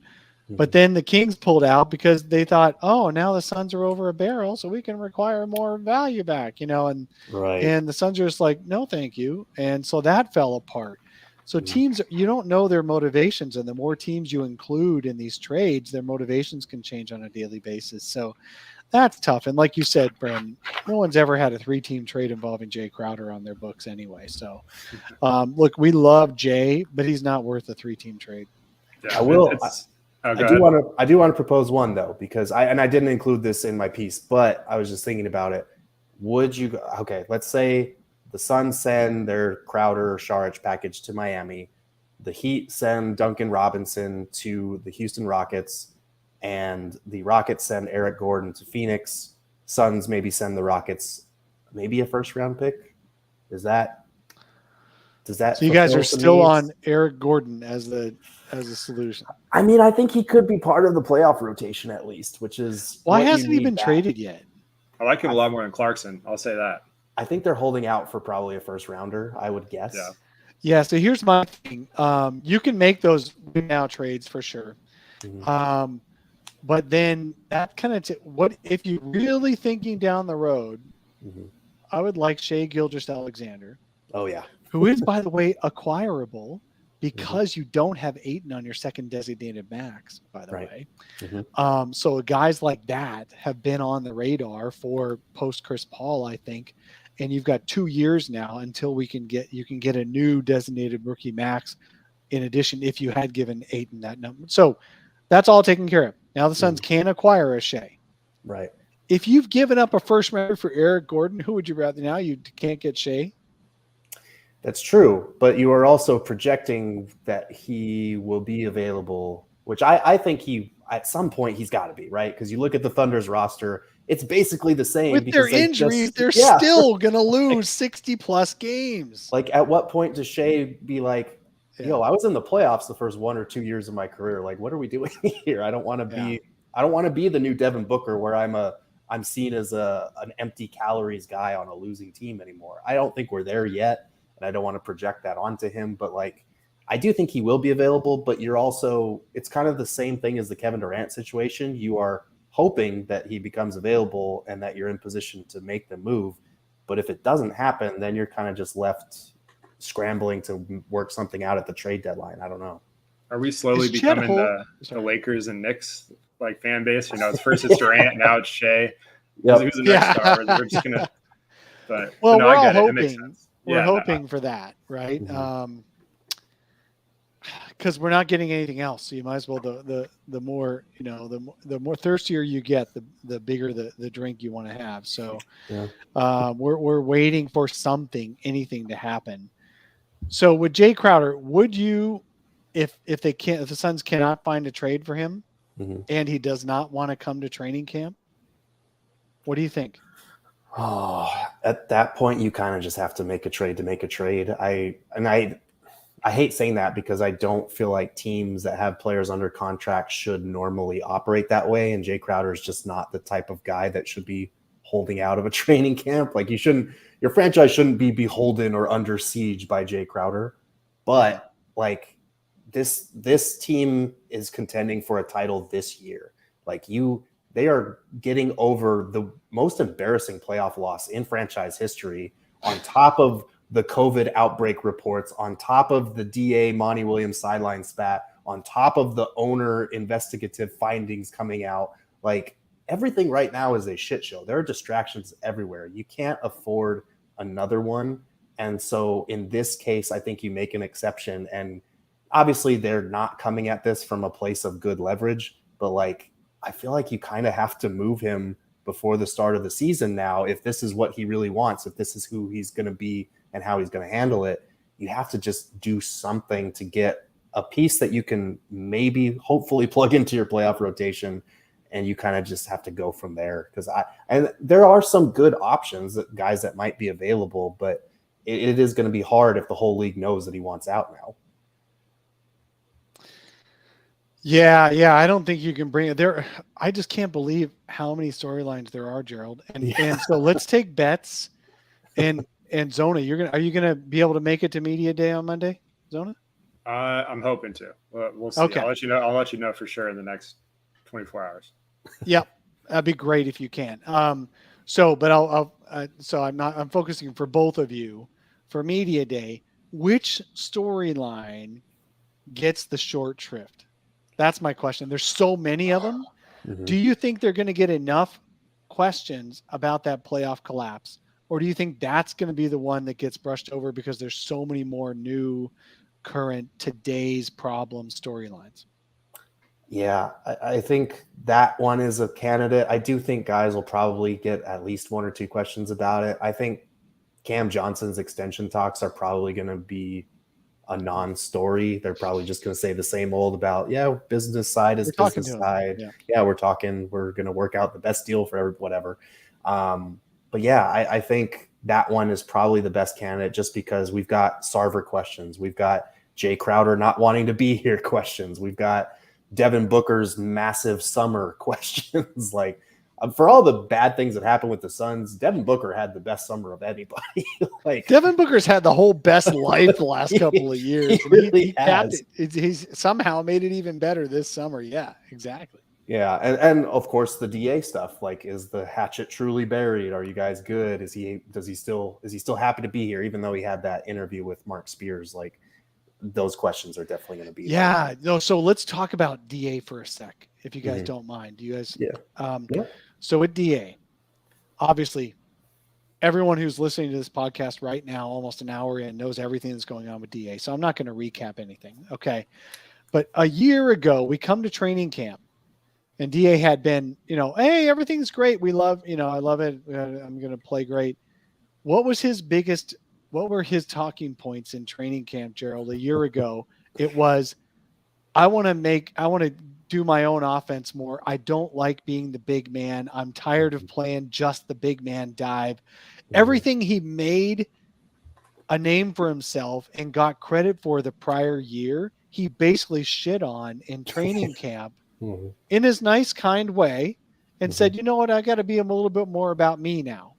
Speaker 4: But then the Kings pulled out because they thought, oh, now the Suns are over a barrel, so we can require more value back, and the Suns are just like, no, thank you. And so that fell apart. So teams, you don't know their motivations, and the more teams you include in these trades, their motivations can change on a daily basis. So that's tough. And like you said, Brandon, no one's ever had a 3-team trade involving Jay Crowder on their books anyway. So look, we love Jay, but he's not worth a 3-team trade.
Speaker 3: Yeah, I do want to propose one though, because I didn't include this in my piece, but I was just thinking about it. Let's say the Suns send their Crowder Saric package to Miami. The Heat send Duncan Robinson to the Houston Rockets, and the Rockets send Eric Gordon to Phoenix. Suns maybe send the Rockets maybe a first round pick. Does that
Speaker 4: so you guys are still on Eric Gordon as a solution?
Speaker 3: I mean, I think he could be part of the playoff rotation at least, which is
Speaker 4: why hasn't he been traded yet?
Speaker 2: I like him a lot more than Clarkson. I'll say that.
Speaker 3: I think they're holding out for probably a first rounder, I would guess.
Speaker 4: Yeah. So here's my thing. You can make those now trades for sure. But then that kind of what if you're really thinking down the road? I would like Shai Gilgeous-Alexander.
Speaker 3: Oh yeah.
Speaker 4: Who is, by the way, acquirable because you don't have Ayton on your second designated max, by the way. So guys like that have been on the radar for post Chris Paul, I think. And you've got 2 years now until you can get a new designated rookie max in addition if you had given Ayton that number. So that's all taken care of. Now the Suns can acquire a Shai.
Speaker 3: Right.
Speaker 4: If you've given up a first rounder for Eric Gordon, who would you rather now? You can't get Shai?
Speaker 3: That's true, but you are also projecting that he will be available, which I think at some point he's got to be, right? Because you look at the Thunder's roster, it's basically the same.
Speaker 4: With their injuries, they're still going to lose 60-plus games.
Speaker 3: Like, at what point does Shai be like, yo, I was in the playoffs the first 1 or 2 years of my career. Like, what are we doing here? I don't want to be. I don't want to be the new Devin Booker, where I'm seen as an empty calories guy on a losing team anymore. I don't think we're there yet, and I don't want to project that onto him. But like, I do think he will be available. But it's kind of the same thing as the Kevin Durant situation. You are hoping that he becomes available and that you're in position to make the move. But if it doesn't happen, then you're kind of just left scrambling to work something out at the trade deadline. I don't know.
Speaker 2: Are we slowly becoming the Lakers and Knicks like fan base? You know, it's first it's Durant, now it's Shea.
Speaker 3: Yep.
Speaker 2: Who's the next star? We're just gonna. But
Speaker 4: well,
Speaker 2: no,
Speaker 4: we're
Speaker 2: I
Speaker 4: all
Speaker 2: get it.
Speaker 4: hoping.
Speaker 2: It makes sense.
Speaker 4: We're hoping for that, right?
Speaker 3: Mm-hmm.
Speaker 4: Because we're not getting anything else, so you might as well the more the more thirstier you get, the bigger the drink you want to have. So we're waiting for anything to happen. So with Jay Crowder, would you, if the Suns cannot find a trade for him, and he does not want to come to training camp, what do you think?
Speaker 3: Oh, at that point, you kind of just have to make a trade to make a trade. I hate saying that because I don't feel like teams that have players under contract should normally operate that way. And Jay Crowder is just not the type of guy that should be holding out of a training camp. Like your franchise shouldn't be beholden or under siege by Jay Crowder. But like this team is contending for a title this year. Like they are getting over the most embarrassing playoff loss in franchise history on top of the COVID outbreak reports, on top of the DA Monty Williams sideline spat, on top of the owner investigative findings coming out. Like, everything right now is a shit show. There are distractions everywhere. You can't afford another one. And so in this case, I think you make an exception. And obviously they're not coming at this from a place of good leverage, but like, I feel like you kind of have to move him before the start of the season now. If this is what he really wants, if this is who he's going to be and how he's going to handle it, you have to just do something to get a piece that you can maybe hopefully plug into your playoff rotation. And you kind of just have to go from there. And there are some good options, that guys that might be available, but it is going to be hard if the whole league knows that he wants out now.
Speaker 4: Yeah. I don't think you can bring it there. I just can't believe how many storylines there are, Gerald. And so let's take bets. And Zona, are you gonna be able to make it to media day on Monday, Zona?
Speaker 2: I'm hoping to. We'll see.
Speaker 4: Okay.
Speaker 2: I'll let you know for sure in the next 24 hours.
Speaker 4: Yep, that'd be great if you can. I'm focusing for both of you for media day. Which storyline gets the short shrift? That's my question. There's so many of them. Mm-hmm. Do you think they're going to get enough questions about that playoff collapse? Or do you think that's going to be the one that gets brushed over because there's so many more new, current, today's problem storylines?
Speaker 3: Yeah, I think that one is a candidate. I do think guys will probably get at least 1 or 2 questions about it. I think Cam Johnson's extension talks are probably going to be a non-story. They're probably just going to say the same old about, business side is business side. Yeah, we're going to work out the best deal for whatever. But yeah, I think that one is probably the best candidate just because we've got Sarver questions. We've got Jay Crowder not wanting to be here questions. We've got Devin Booker's massive summer questions. Like, for all the bad things that happened with the Suns, Devin Booker had the best summer of anybody. Like,
Speaker 4: Devin Booker's had the whole best life the last couple of years.
Speaker 3: He really has.
Speaker 4: He's somehow made it even better this summer. Yeah, exactly.
Speaker 3: Yeah, and of course the DA stuff. Like, is the hatchet truly buried? Are you guys good? Is he still happy to be here, even though he had that interview with Mark Spears? Like, those questions are definitely going to be.
Speaker 4: Yeah. No. So let's talk about DA for a sec, if you guys don't mind. Do you guys?
Speaker 3: Yeah.
Speaker 4: So with DA, obviously, everyone who's listening to this podcast right now, almost an hour in, knows everything that's going on with DA. So I'm not going to recap anything. Okay. But a year ago, we come to training camp. And DA had been, hey, everything's great. We love, I love it. I'm going to play great. What were his talking points in training camp, Gerald, a year ago? It was, I want to do my own offense more. I don't like being the big man. I'm tired of playing just the big man dive. Everything he made a name for himself and got credit for the prior year, he basically shit on in training camp in his nice, kind way and said, you know what, I got to be a little bit more about me now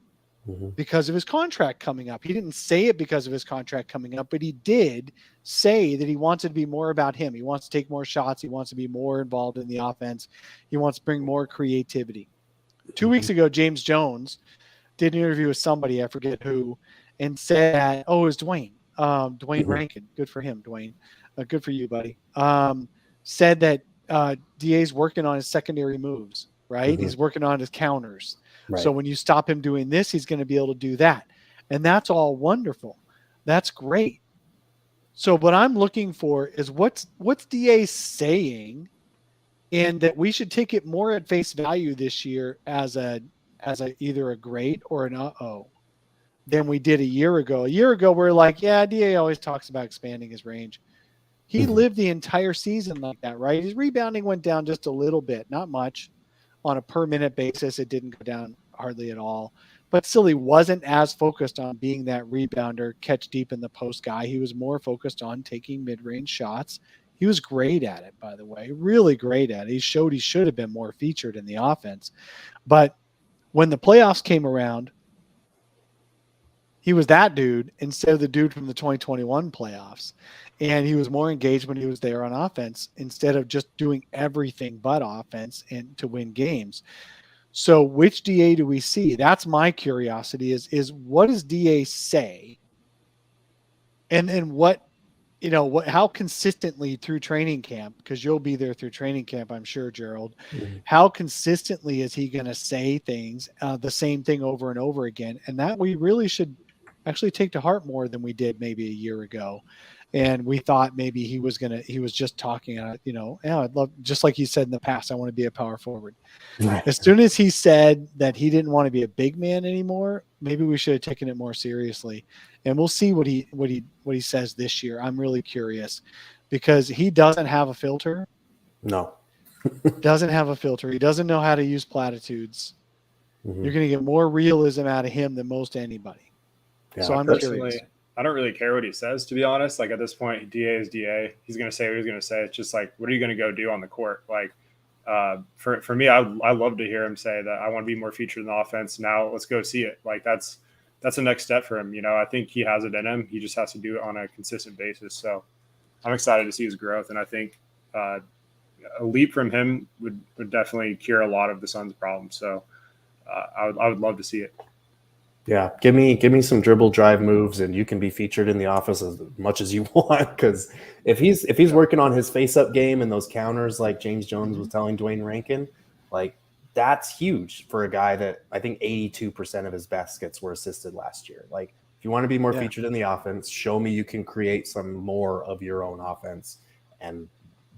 Speaker 4: because of his contract coming up. He didn't say it because of his contract coming up, but he did say that he wants it to be more about him. He wants to take more shots. He wants to be more involved in the offense. He wants to bring more creativity. 2 weeks ago, James Jones did an interview with somebody, I forget who, and said, it was Dwayne Rankin. Good for him, Dwayne. Good for you, buddy. Said that DA's working on his secondary moves, right? He's working on his counters. Right. So when you stop him doing this, he's going to be able to do that. And that's all wonderful. That's great. So what I'm looking for is what's DA saying, and that we should take it more at face value this year as either a great or an uh-oh than we did a year ago. A year ago, we're like, yeah, DA always talks about expanding his range. He lived the entire season like that, right? His rebounding went down just a little bit, not much. On a per minute basis, it didn't go down hardly at all. But still, he wasn't as focused on being that rebounder, catch deep in the post guy. He was more focused on taking mid-range shots. He was great at it, by the way, really great at it. He showed he should have been more featured in the offense. But when the playoffs came around, he was that dude instead of the dude from the 2021 playoffs. And he was more engaged when he was there on offense instead of just doing everything but offense and to win games. So which DA do we see? That's my curiosity is what does DA say? And then how consistently through training camp, because you'll be there through training camp, I'm sure, Gerald, how consistently is he going to say things, the same thing over and over again? And that we really should actually take to heart more than we did maybe a year ago. And we thought maybe he was just talking, I'd love, just like he said in the past, I want to be a power forward. Right. As soon as he said that he didn't want to be a big man anymore, maybe we should have taken it more seriously. And we'll see what he says this year. I'm really curious because he doesn't have a filter.
Speaker 3: No,
Speaker 4: doesn't have a filter. He doesn't know how to use platitudes. You're going to get more realism out of him than most anybody. Yeah, so I'm curious.
Speaker 2: I don't really care what he says, to be honest. Like at this point, DA is DA. He's going to say what he's going to say. It's just like, what are you going to go do on the court? Like for me, I love to hear him say that I want to be more featured in the offense. Now let's go see it. Like that's the next step for him. I think he has it in him. He just has to do it on a consistent basis. So I'm excited to see his growth. And I think a leap from him would definitely cure a lot of the Suns' problems. So I would love to see it.
Speaker 3: Yeah, give me some dribble drive moves, and you can be featured in the office as much as you want. Because if he's working on his face up game and those counters, like James Jones was telling Dwayne Rankin, like that's huge for a guy that I think 82% of his baskets were assisted last year. Like if you want to be more featured in the offense, show me you can create some more of your own offense, and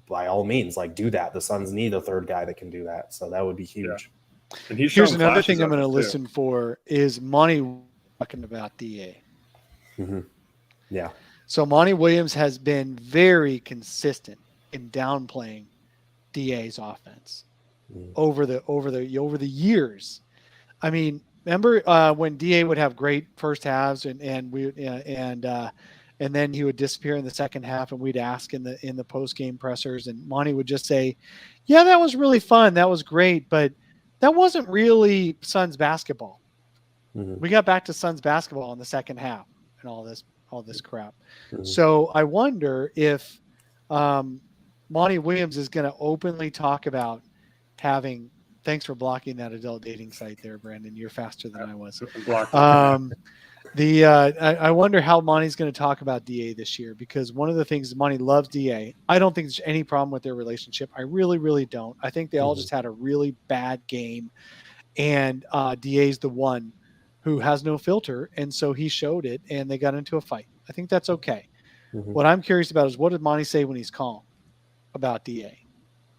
Speaker 3: by all means, like do that. The Suns need a third guy that can do that, so that would be huge.
Speaker 2: Yeah. And
Speaker 4: here's another thing I'm going to listen for is Monty talking about DA.
Speaker 3: Yeah.
Speaker 4: So Monty Williams has been very consistent in downplaying DA's offense over the years. I mean, remember when DA would have great first halves and then he would disappear in the second half, and we'd ask in the post game pressers, and Monty would just say, "Yeah, that was really fun. That was great, but that wasn't really Suns basketball." We got back to Suns basketball in the second half and all this crap. So I wonder if Monty Williams is going to openly talk about having. Thanks for blocking that adult dating site there, Brandon. You're faster than I was. I wonder how Monty's going to talk about DA this year, because one of the things Monty loves DA. I don't think there's any problem with their relationship. I really, really don't. I think they all just had a really bad game, and DA's the one who has no filter, and so he showed it, and they got into a fight. I think that's okay. What I'm curious about is what did Monty say when he's calm about DA,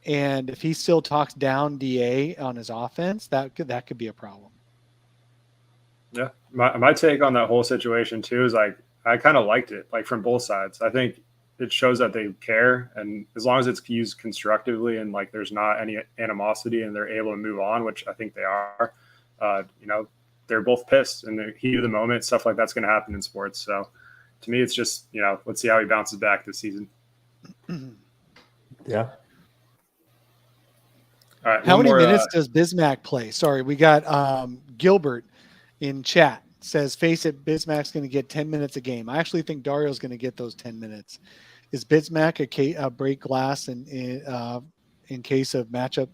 Speaker 4: and if he still talks down DA on his offense, that could be a problem.
Speaker 2: Yeah, my take on that whole situation too is like I kind of liked it, like from both sides. I think it shows that they care, and as long as it's used constructively and like there's not any animosity and they're able to move on, which I think they are. They're both pissed, and the heat of the moment, stuff like that's going to happen in sports. So to me, it's just, let's see how he bounces back this season.
Speaker 3: Yeah.
Speaker 2: All right.
Speaker 4: How many minutes does Bismack play? Sorry, we got Gilbert in chat says, face it, Bismack's going to get 10 minutes a game. I actually think Dario's going to get those 10 minutes. Is Bismack a break glass in case of matchup,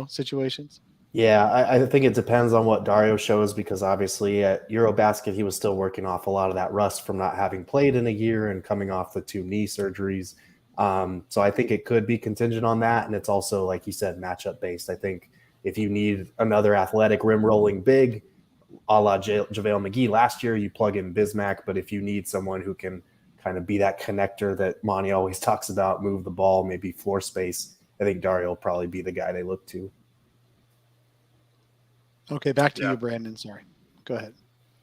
Speaker 4: situations?
Speaker 3: Yeah, I think it depends on what Dario shows, because obviously at Eurobasket, he was still working off a lot of that rust from not having played in a year and coming off the 2 knee surgeries. So I think it could be contingent on that. And it's also, like you said, matchup based. I think if you need another athletic rim rolling big, a la JaVale McGee last year, you plug in Bismack. But if you need someone who can kind of be that connector that Monty always talks about, move the ball, maybe floor space, I think Dario will probably be the guy they look to.
Speaker 4: Okay, back to you, Brandon. Sorry. Go ahead.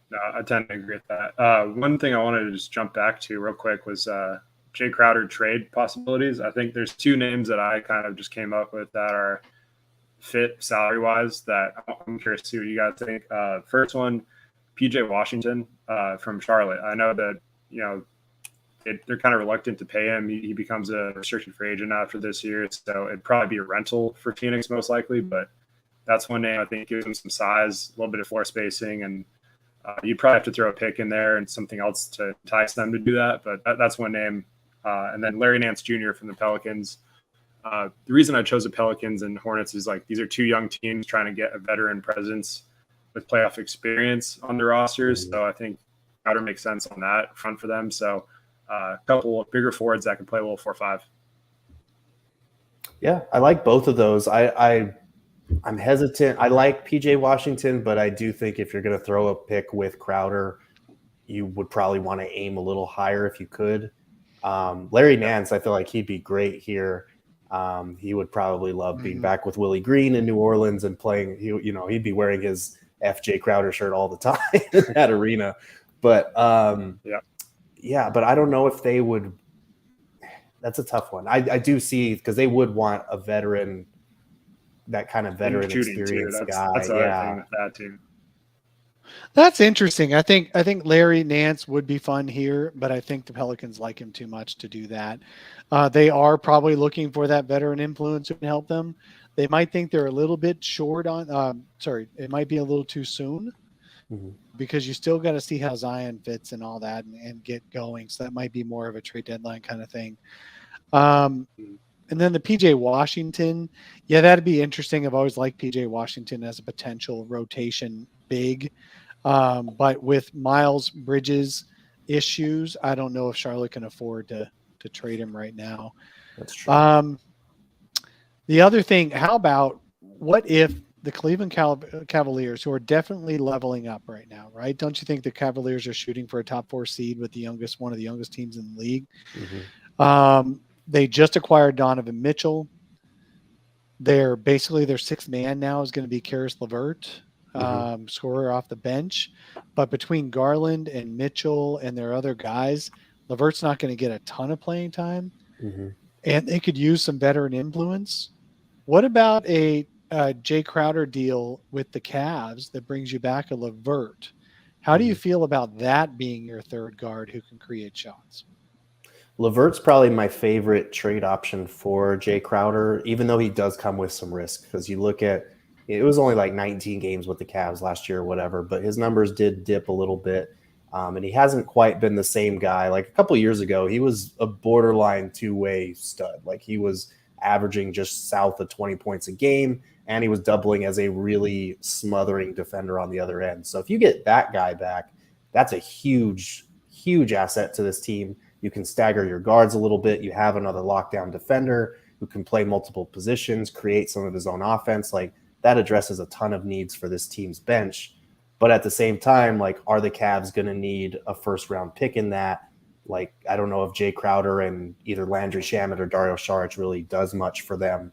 Speaker 2: No, I tend to agree with that. One thing I wanted to just jump back to real quick was Jay Crowder trade possibilities. I think there's 2 names that I kind of just came up with that are fit salary-wise that I'm curious to see what you guys think. First one, PJ Washington from Charlotte. I know that, they're kind of reluctant to pay him. He becomes a restricted free agent after this year, so it'd probably be a rental for Phoenix most likely, but that's one name I think gives him some size, a little bit of floor spacing, and you'd probably have to throw a pick in there and something else to entice them to do that, but that's one name. And then Larry Nance Jr. from the Pelicans. The reason I chose the Pelicans and Hornets is these are 2 young teams trying to get a veteran presence with playoff experience on their rosters. So I think Crowder makes sense on that front for them. So a couple of bigger forwards that can play a little 4-5.
Speaker 3: Yeah, I like both of those. I'm hesitant. I like PJ Washington, but I do think if you're going to throw a pick with Crowder, you would probably want to aim a little higher if you could. Larry Nance, I feel like he'd be great here. He would probably love being back with Willie Green in New Orleans and playing. He'd be wearing his FJ Crowder shirt all the time in that arena. But but I don't know if they would. That's a tough one. I do see, because they would want a veteran, that kind of veteran experience guy.
Speaker 2: That's the other thing with that too.
Speaker 4: That's interesting. I think Larry Nance would be fun here, but I think the Pelicans like him too much to do that. They are probably looking for that veteran influence who can help them. They might think they're a little bit short on. It might be a little too soon, because you still got to see how Zion fits and all that and get going. So that might be more of a trade deadline kind of thing. And then the PJ Washington, that'd be interesting. I've always liked PJ Washington as a potential rotation big. But with Miles Bridges issues, I don't know if Charlotte can afford to trade him right now.
Speaker 3: That's true.
Speaker 4: The other thing, how about what if the Cleveland Cavaliers, who are definitely leveling up right now, right? Don't you think the Cavaliers are shooting for a top 4 seed with one of the youngest teams in the league? They just acquired Donovan Mitchell. Their 6th man now is going to be Karis LeVert, scorer off the bench. But between Garland and Mitchell and their other guys, LeVert's not going to get a ton of playing time. And they could use some veteran influence. What about a Jay Crowder deal with the Cavs that brings you back a LeVert? How do you feel about that being your third guard who can create shots?
Speaker 3: LeVert's probably my favorite trade option for Jay Crowder, even though he does come with some risk, because you look at it was only 19 games with the Cavs last year or whatever, but his numbers did dip a little bit. And he hasn't quite been the same guy. Like a couple years ago, he was a borderline 2-way stud. Like he was averaging just south of 20 points a game, and he was doubling as a really smothering defender on the other end. So if you get that guy back, that's a huge, huge asset to this team. You can stagger your guards a little bit. You have another lockdown defender who can play multiple positions, create some of his own offense. Like that addresses a ton of needs for this team's bench. But at the same time, are the Cavs going to need a first-round pick in that? I don't know if Jay Crowder and either Landry Shamet or Dario Saric really does much for them.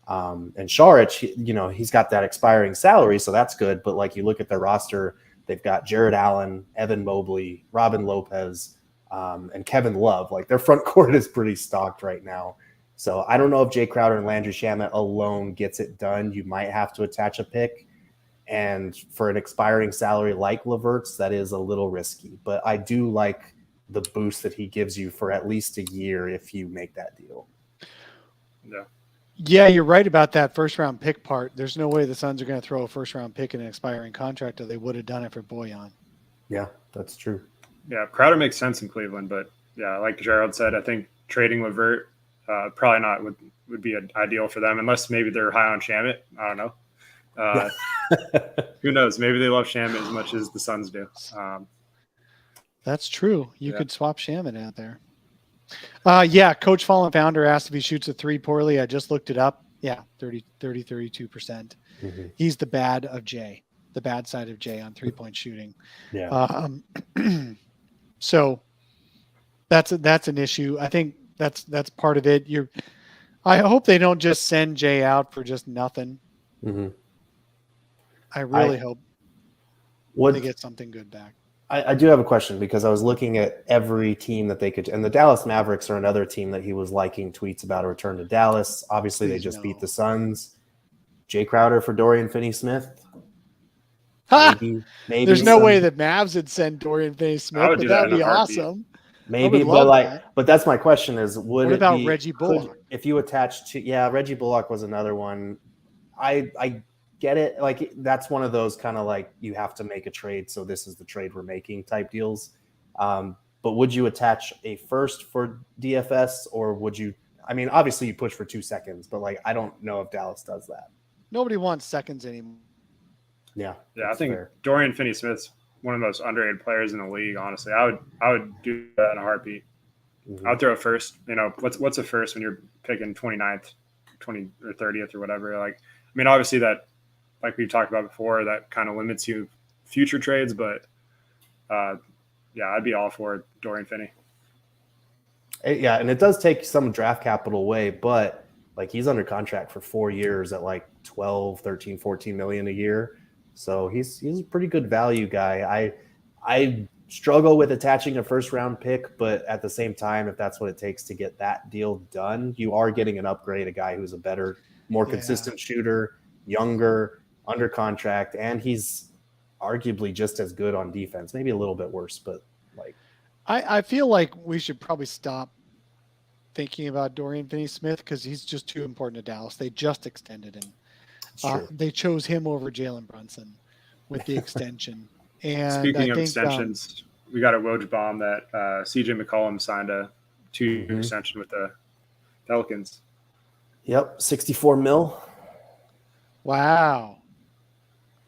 Speaker 3: And Saric, he's got that expiring salary, so that's good. But you look at their roster, they've got Jared Allen, Evan Mobley, Robin Lopez, and Kevin Love. Their front court is pretty stocked right now. So I don't know if Jay Crowder and Landry Shamet alone gets it done. You might have to attach a pick. And for an expiring salary like LeVert's, that is a little risky. But I do like the boost that he gives you for at least a year if you make that deal.
Speaker 2: Yeah.
Speaker 4: Yeah, you're right about that first round pick part. There's no way the Suns are going to throw a first round pick in an expiring contract, or they would have done it for Bojan.
Speaker 3: Yeah, that's true.
Speaker 2: Yeah, Crowder makes sense in Cleveland, but yeah, like Gerald said, I think trading Levert probably not would be ideal for them, unless maybe they're high on Shamet. I don't know. Who knows? Maybe they love Shamet as much as the Suns do.
Speaker 4: That's true. You could swap Shamet out there. Yeah, Coach Fallen Founder asked if he shoots a three poorly. I just looked it up. Yeah, 32%. Mm-hmm. He's the bad side of Jay on 3-point shooting.
Speaker 3: Yeah.
Speaker 4: So that's an issue. I think that's part of it. I hope they don't just send Jay out for just nothing.
Speaker 3: Mm-hmm.
Speaker 4: I really hope they get something good back.
Speaker 3: I do have a question, because I was looking at every team that they could, and the Dallas Mavericks are another team that he was liking tweets about a return to Dallas. Obviously, they just beat the Suns. Jay Crowder for Dorian Finney-Smith. Maybe
Speaker 4: there's no way that Mavs would send Dorian Finney-Smith, but that would be awesome.
Speaker 3: Maybe, but that's my question: is what
Speaker 4: about Reggie Bullock?
Speaker 3: If you attach to Reggie Bullock was another one. I get it. Like, that's one of those kind of like, you have to make a trade, so this is the trade we're making type deals. But would you attach a first for DFS, or would you? I mean, obviously you push for 2 seconds, but like, I don't know if Dallas does that.
Speaker 4: Nobody wants seconds anymore.
Speaker 3: Yeah,
Speaker 2: I think fair. Dorian Finney-Smith's one of the most underrated players in the league. Honestly, I would do that in a heartbeat. Mm-hmm. I'd throw a first. You know, what's a first when you're picking 29th, 20 or 30th or whatever? Like, I mean, obviously that, like we've talked about before, that kind of limits you future trades. But I'd be all for Dorian Finney.
Speaker 3: Yeah, and it does take some draft capital away, but like, he's under contract for 4 years at like 12, 13, 14 million a year. So he's a pretty good value guy. I struggle with attaching a first round pick, but at the same time, if that's what it takes to get that deal done, you are getting an upgrade, a guy who's a better, more consistent shooter, younger, under contract, and he's arguably just as good on defense, maybe a little bit worse, but like,
Speaker 4: I feel like we should probably stop thinking about Dorian Finney-Smith, because he's just too important to Dallas. They just extended him. They chose him over Jalen Brunson with the extension. And
Speaker 2: speaking of extensions, we got a Woj bomb that CJ McCollum signed a 2-year extension with the Pelicans.
Speaker 3: Yep, 64 mil.
Speaker 4: Wow.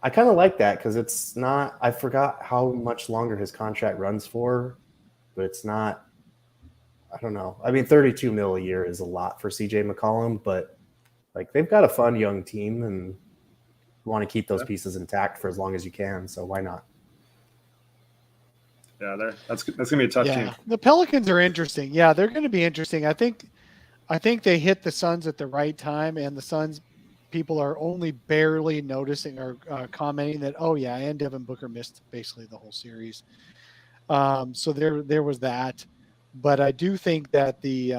Speaker 3: I kind of like that, because it's not – I forgot how much longer his contract runs for, but it's not – I don't know. I mean, 32 mil a year is a lot for CJ McCollum, but like, they've got a fun young team, and you want to keep those pieces intact for as long as you can. So why not?
Speaker 2: Yeah, that's going to be a tough team.
Speaker 4: The Pelicans are interesting. Yeah, they're going to be interesting. I think they hit the Suns at the right time, and the Suns people are only barely noticing or commenting that, and Devin Booker missed basically the whole series. So there was that. But I do think that the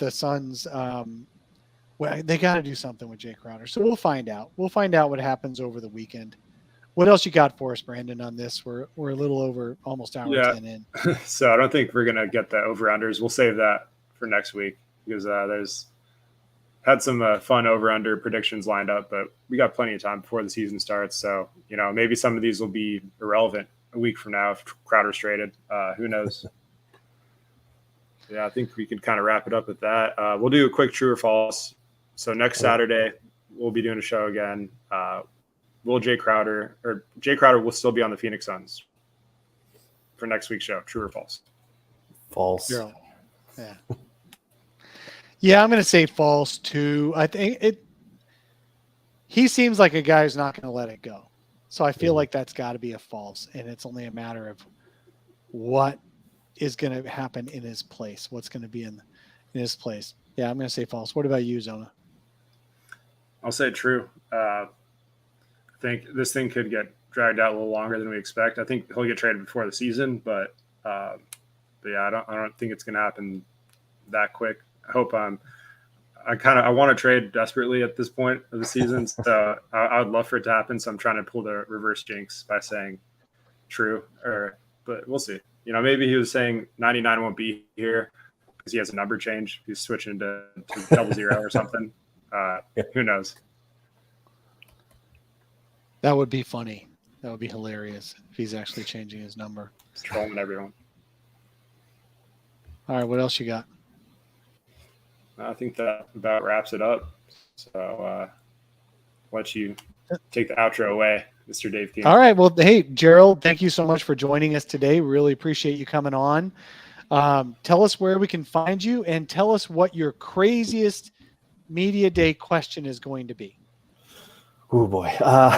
Speaker 4: Suns, they got to do something with Jay Crowder. So we'll find out. We'll find out what happens over the weekend. What else you got for us, Brandon, on this? We're a little over almost hour 10 in.
Speaker 2: So I don't think we're going to get the over-unders. We'll save that for next week, because there's had some fun over-under predictions lined up, but we got plenty of time before the season starts. So, maybe some of these will be irrelevant a week from now if Crowder's traded. Who knows? Yeah, I think we can kind of wrap it up with that. We'll do a quick true or false. So next Saturday, we'll be doing a show again. Will Jay Crowder will still be on the Phoenix Suns for next week's show? True or false?
Speaker 3: False.
Speaker 4: Yeah. Yeah, I'm going to say false too. I think he seems like a guy who's not going to let it go. So I feel like that's got to be a false, and it's only a matter of what is going to happen in his place. What's going to be in his place? Yeah, I'm going to say false. What about you, Zona?
Speaker 2: I'll say true. I think this thing could get dragged out a little longer than we expect. I think he'll get traded before the season, but yeah, I don't think it's going to happen that quick. I hope I want to trade desperately at this point of the season. So I would love for it to happen. So I'm trying to pull the reverse jinx by saying true, but we'll see. maybe he was saying 99 won't be here because he has a number change. He's switching to 00 or something. Who knows?
Speaker 4: That would be funny. That would be hilarious if he's actually changing his number.
Speaker 2: He's trolling everyone.
Speaker 4: All right, what else you got?
Speaker 2: I think that about wraps it up. So let you take the outro away, Mr. Dave King.
Speaker 4: All right. Well, hey, Gerald, thank you so much for joining us today. Really appreciate you coming on. Tell us where we can find you and tell us what your craziest media day question is going to be.
Speaker 3: Oh boy.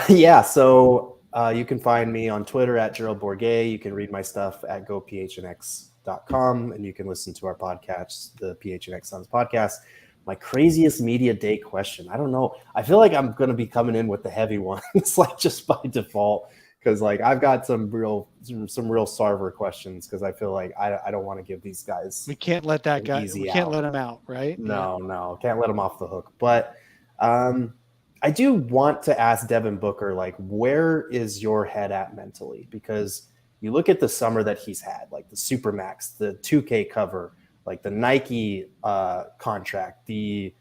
Speaker 3: Yeah. So you can find me on Twitter at Gerald Bourguet. You can read my stuff at gophnx.com, and you can listen to our podcast, the PHNX Suns podcast. My craziest media day question. I don't know. I feel like I'm going to be coming in with the heavy ones, like just by default, because like I've got some real Sarver questions, because I feel like I don't want to give these guys.
Speaker 4: We can't let that guy. We can't let him out, right?
Speaker 3: No, can't let him off the hook. But I do want to ask Devin Booker, like, where is your head at mentally? Because you look at the summer that he's had, like the Supermax, the 2K cover, like the Nike contract, the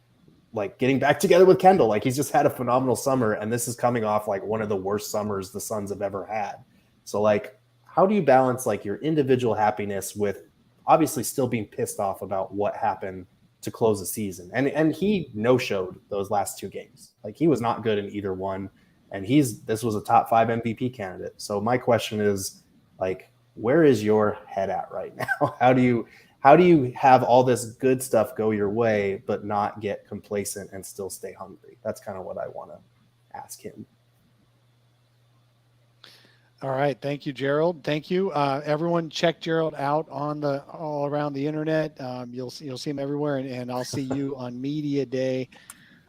Speaker 3: like getting back together with Kendall. Like he's just had a phenomenal summer, and this is coming off like one of the worst summers the Suns have ever had. So like, how do you balance like your individual happiness with obviously still being pissed off about what happened to close the season? And he no-showed those last two games. Like he was not good in either one, and this was a top 5 MVP candidate. So my question is, like, where is your head at right now? How do you have all this good stuff go your way but not get complacent and still stay hungry? That's kind of what I want to ask him.
Speaker 4: All right. Thank you, Gerald. Thank you. Everyone check Gerald out all around the internet. You'll see him everywhere, and I'll see you on Media Day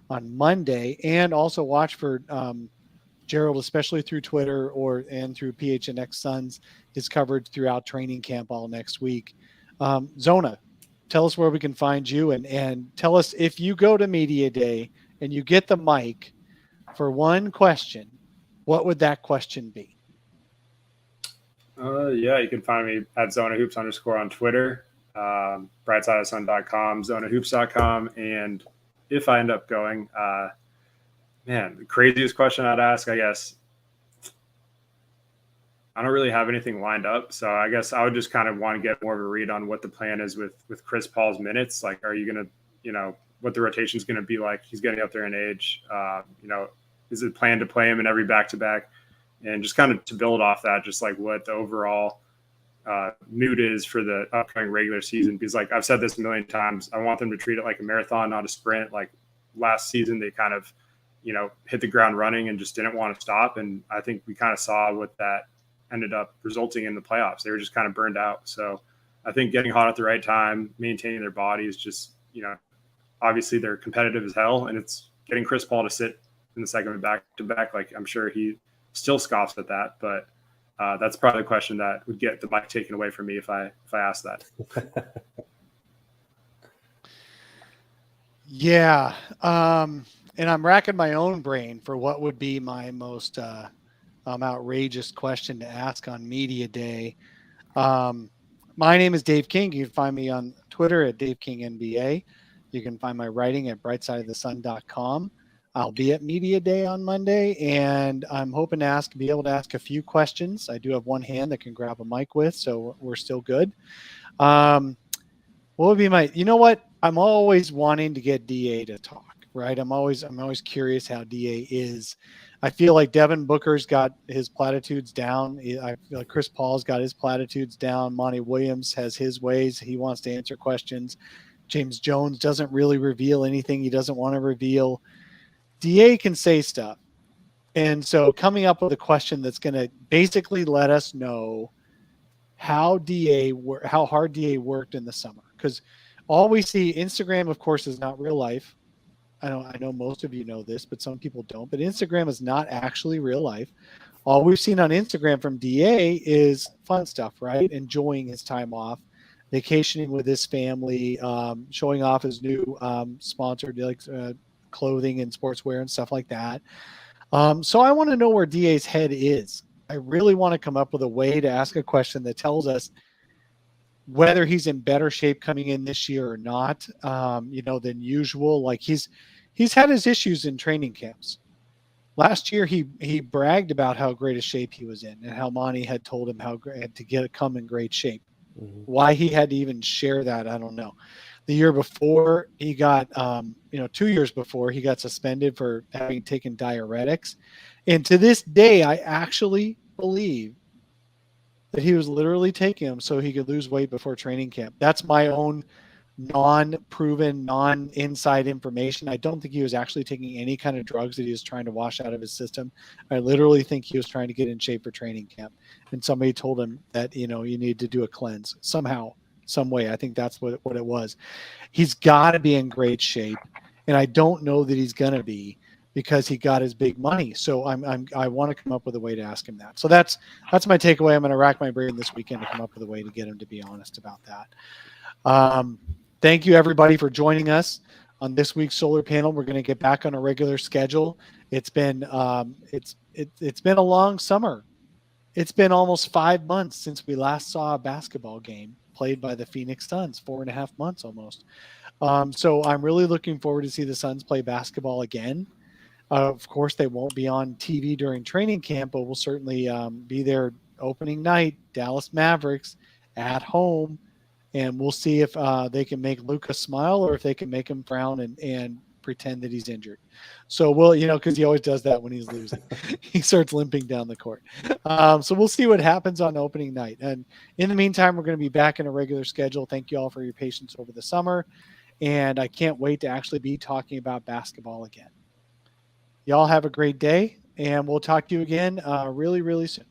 Speaker 4: on Monday, and also watch for Gerald, especially through Twitter and through PHNX Suns, his coverage throughout training camp all next week. Zona, tell us where we can find you, and tell us if you go to Media Day and you get the mic for one question, what would that question be?
Speaker 2: Yeah, you can find me at ZonaHoops _ on Twitter, brightsideofsun.com, zonahoops.com. And if I end up going, the craziest question I'd ask, I guess, I don't really have anything lined up. So I guess I would just kind of want to get more of a read on what the plan is with Chris Paul's minutes. Like, are you going to, what the rotation is going to be like? He's getting up there in age. Is it planned to play him in every back-to-back? And just kind of to build off that, just like what the overall mood is for the upcoming regular season. Because like I've said this a million times, I want them to treat it like a marathon, not a sprint. Like last season, they kind of, hit the ground running and just didn't want to stop. And I think we kind of saw what that ended up resulting in the playoffs. They were just kind of burned out. So I think getting hot at the right time, maintaining their bodies, just, obviously they're competitive as hell. And it's getting Chris Paul to sit in the second back-to-back. Like I'm sure he still scoffs at that, but that's probably the question that would get the mic taken away from me if I asked that.
Speaker 4: Yeah. And I'm racking my own brain for what would be my most outrageous question to ask on Media Day. My name is Dave King. You can find me on Twitter at DaveKingNBA. You can find my writing at brightsideofthesun.com. I'll be at Media Day on Monday, and I'm hoping to be able to ask a few questions. I do have one hand that can grab a mic with, so we're still good. What would be you know what? I'm always wanting to get DA to talk, right? I'm always curious how DA is. I feel like Devin Booker's got his platitudes down. I feel like Chris Paul's got his platitudes down. Monty Williams has his ways. He wants to answer questions. James Jones doesn't really reveal anything he doesn't want to reveal. DA can say stuff. And so coming up with a question that's going to basically let us know how hard DA worked in the summer. Because all we see, Instagram, of course, is not real life. I know most of you know this, but some people don't. But Instagram is not actually real life. All we've seen on Instagram from DA is fun stuff, right? Enjoying his time off, vacationing with his family, showing off his new sponsored clothing and sportswear and stuff like that. So I want to know where DA's head is. I really want to come up with a way to ask a question that tells us whether he's in better shape coming in this year or not, than usual. Like he's had his issues in training camps. Last year, he bragged about how great a shape he was in, and how Monty had told him how great to come in great shape.
Speaker 3: Mm-hmm.
Speaker 4: Why he had to even share that, I don't know. The year before, he got 2 years before, he got suspended for having taken diuretics, and to this day, I actually believe that he was literally taking them so he could lose weight before training camp. That's my own non-proven, non-inside information. I don't think he was actually taking any kind of drugs that he was trying to wash out of his system. I literally think he was trying to get in shape for training camp. And somebody told him that, you need to do a cleanse somehow, some way. I think that's what it was. He's got to be in great shape. And I don't know that he's going to be, because he got his big money. So I want to come up with a way to ask him that. So that's my takeaway. I'm going to rack my brain this weekend to come up with a way to get him to be honest about that. Thank you everybody for joining us on this week's solar panel. We're going to get back on a regular schedule. It's been it's been a long summer. It's been almost 5 months since we last saw a basketball game played by the Phoenix Suns, 4.5 months almost. So I'm really looking forward to see the Suns play basketball again. Of course, they won't be on TV during training camp, but we'll certainly be there opening night, Dallas Mavericks at home. And we'll see if they can make Luka smile, or if they can make him frown and pretend that he's injured. So we'll, because he always does that when he's losing. He starts limping down the court. So we'll see what happens on opening night. And in the meantime, we're going to be back in a regular schedule. Thank you all for your patience over the summer. And I can't wait to actually be talking about basketball again. Y'all have a great day, and we'll talk to you again really, really soon.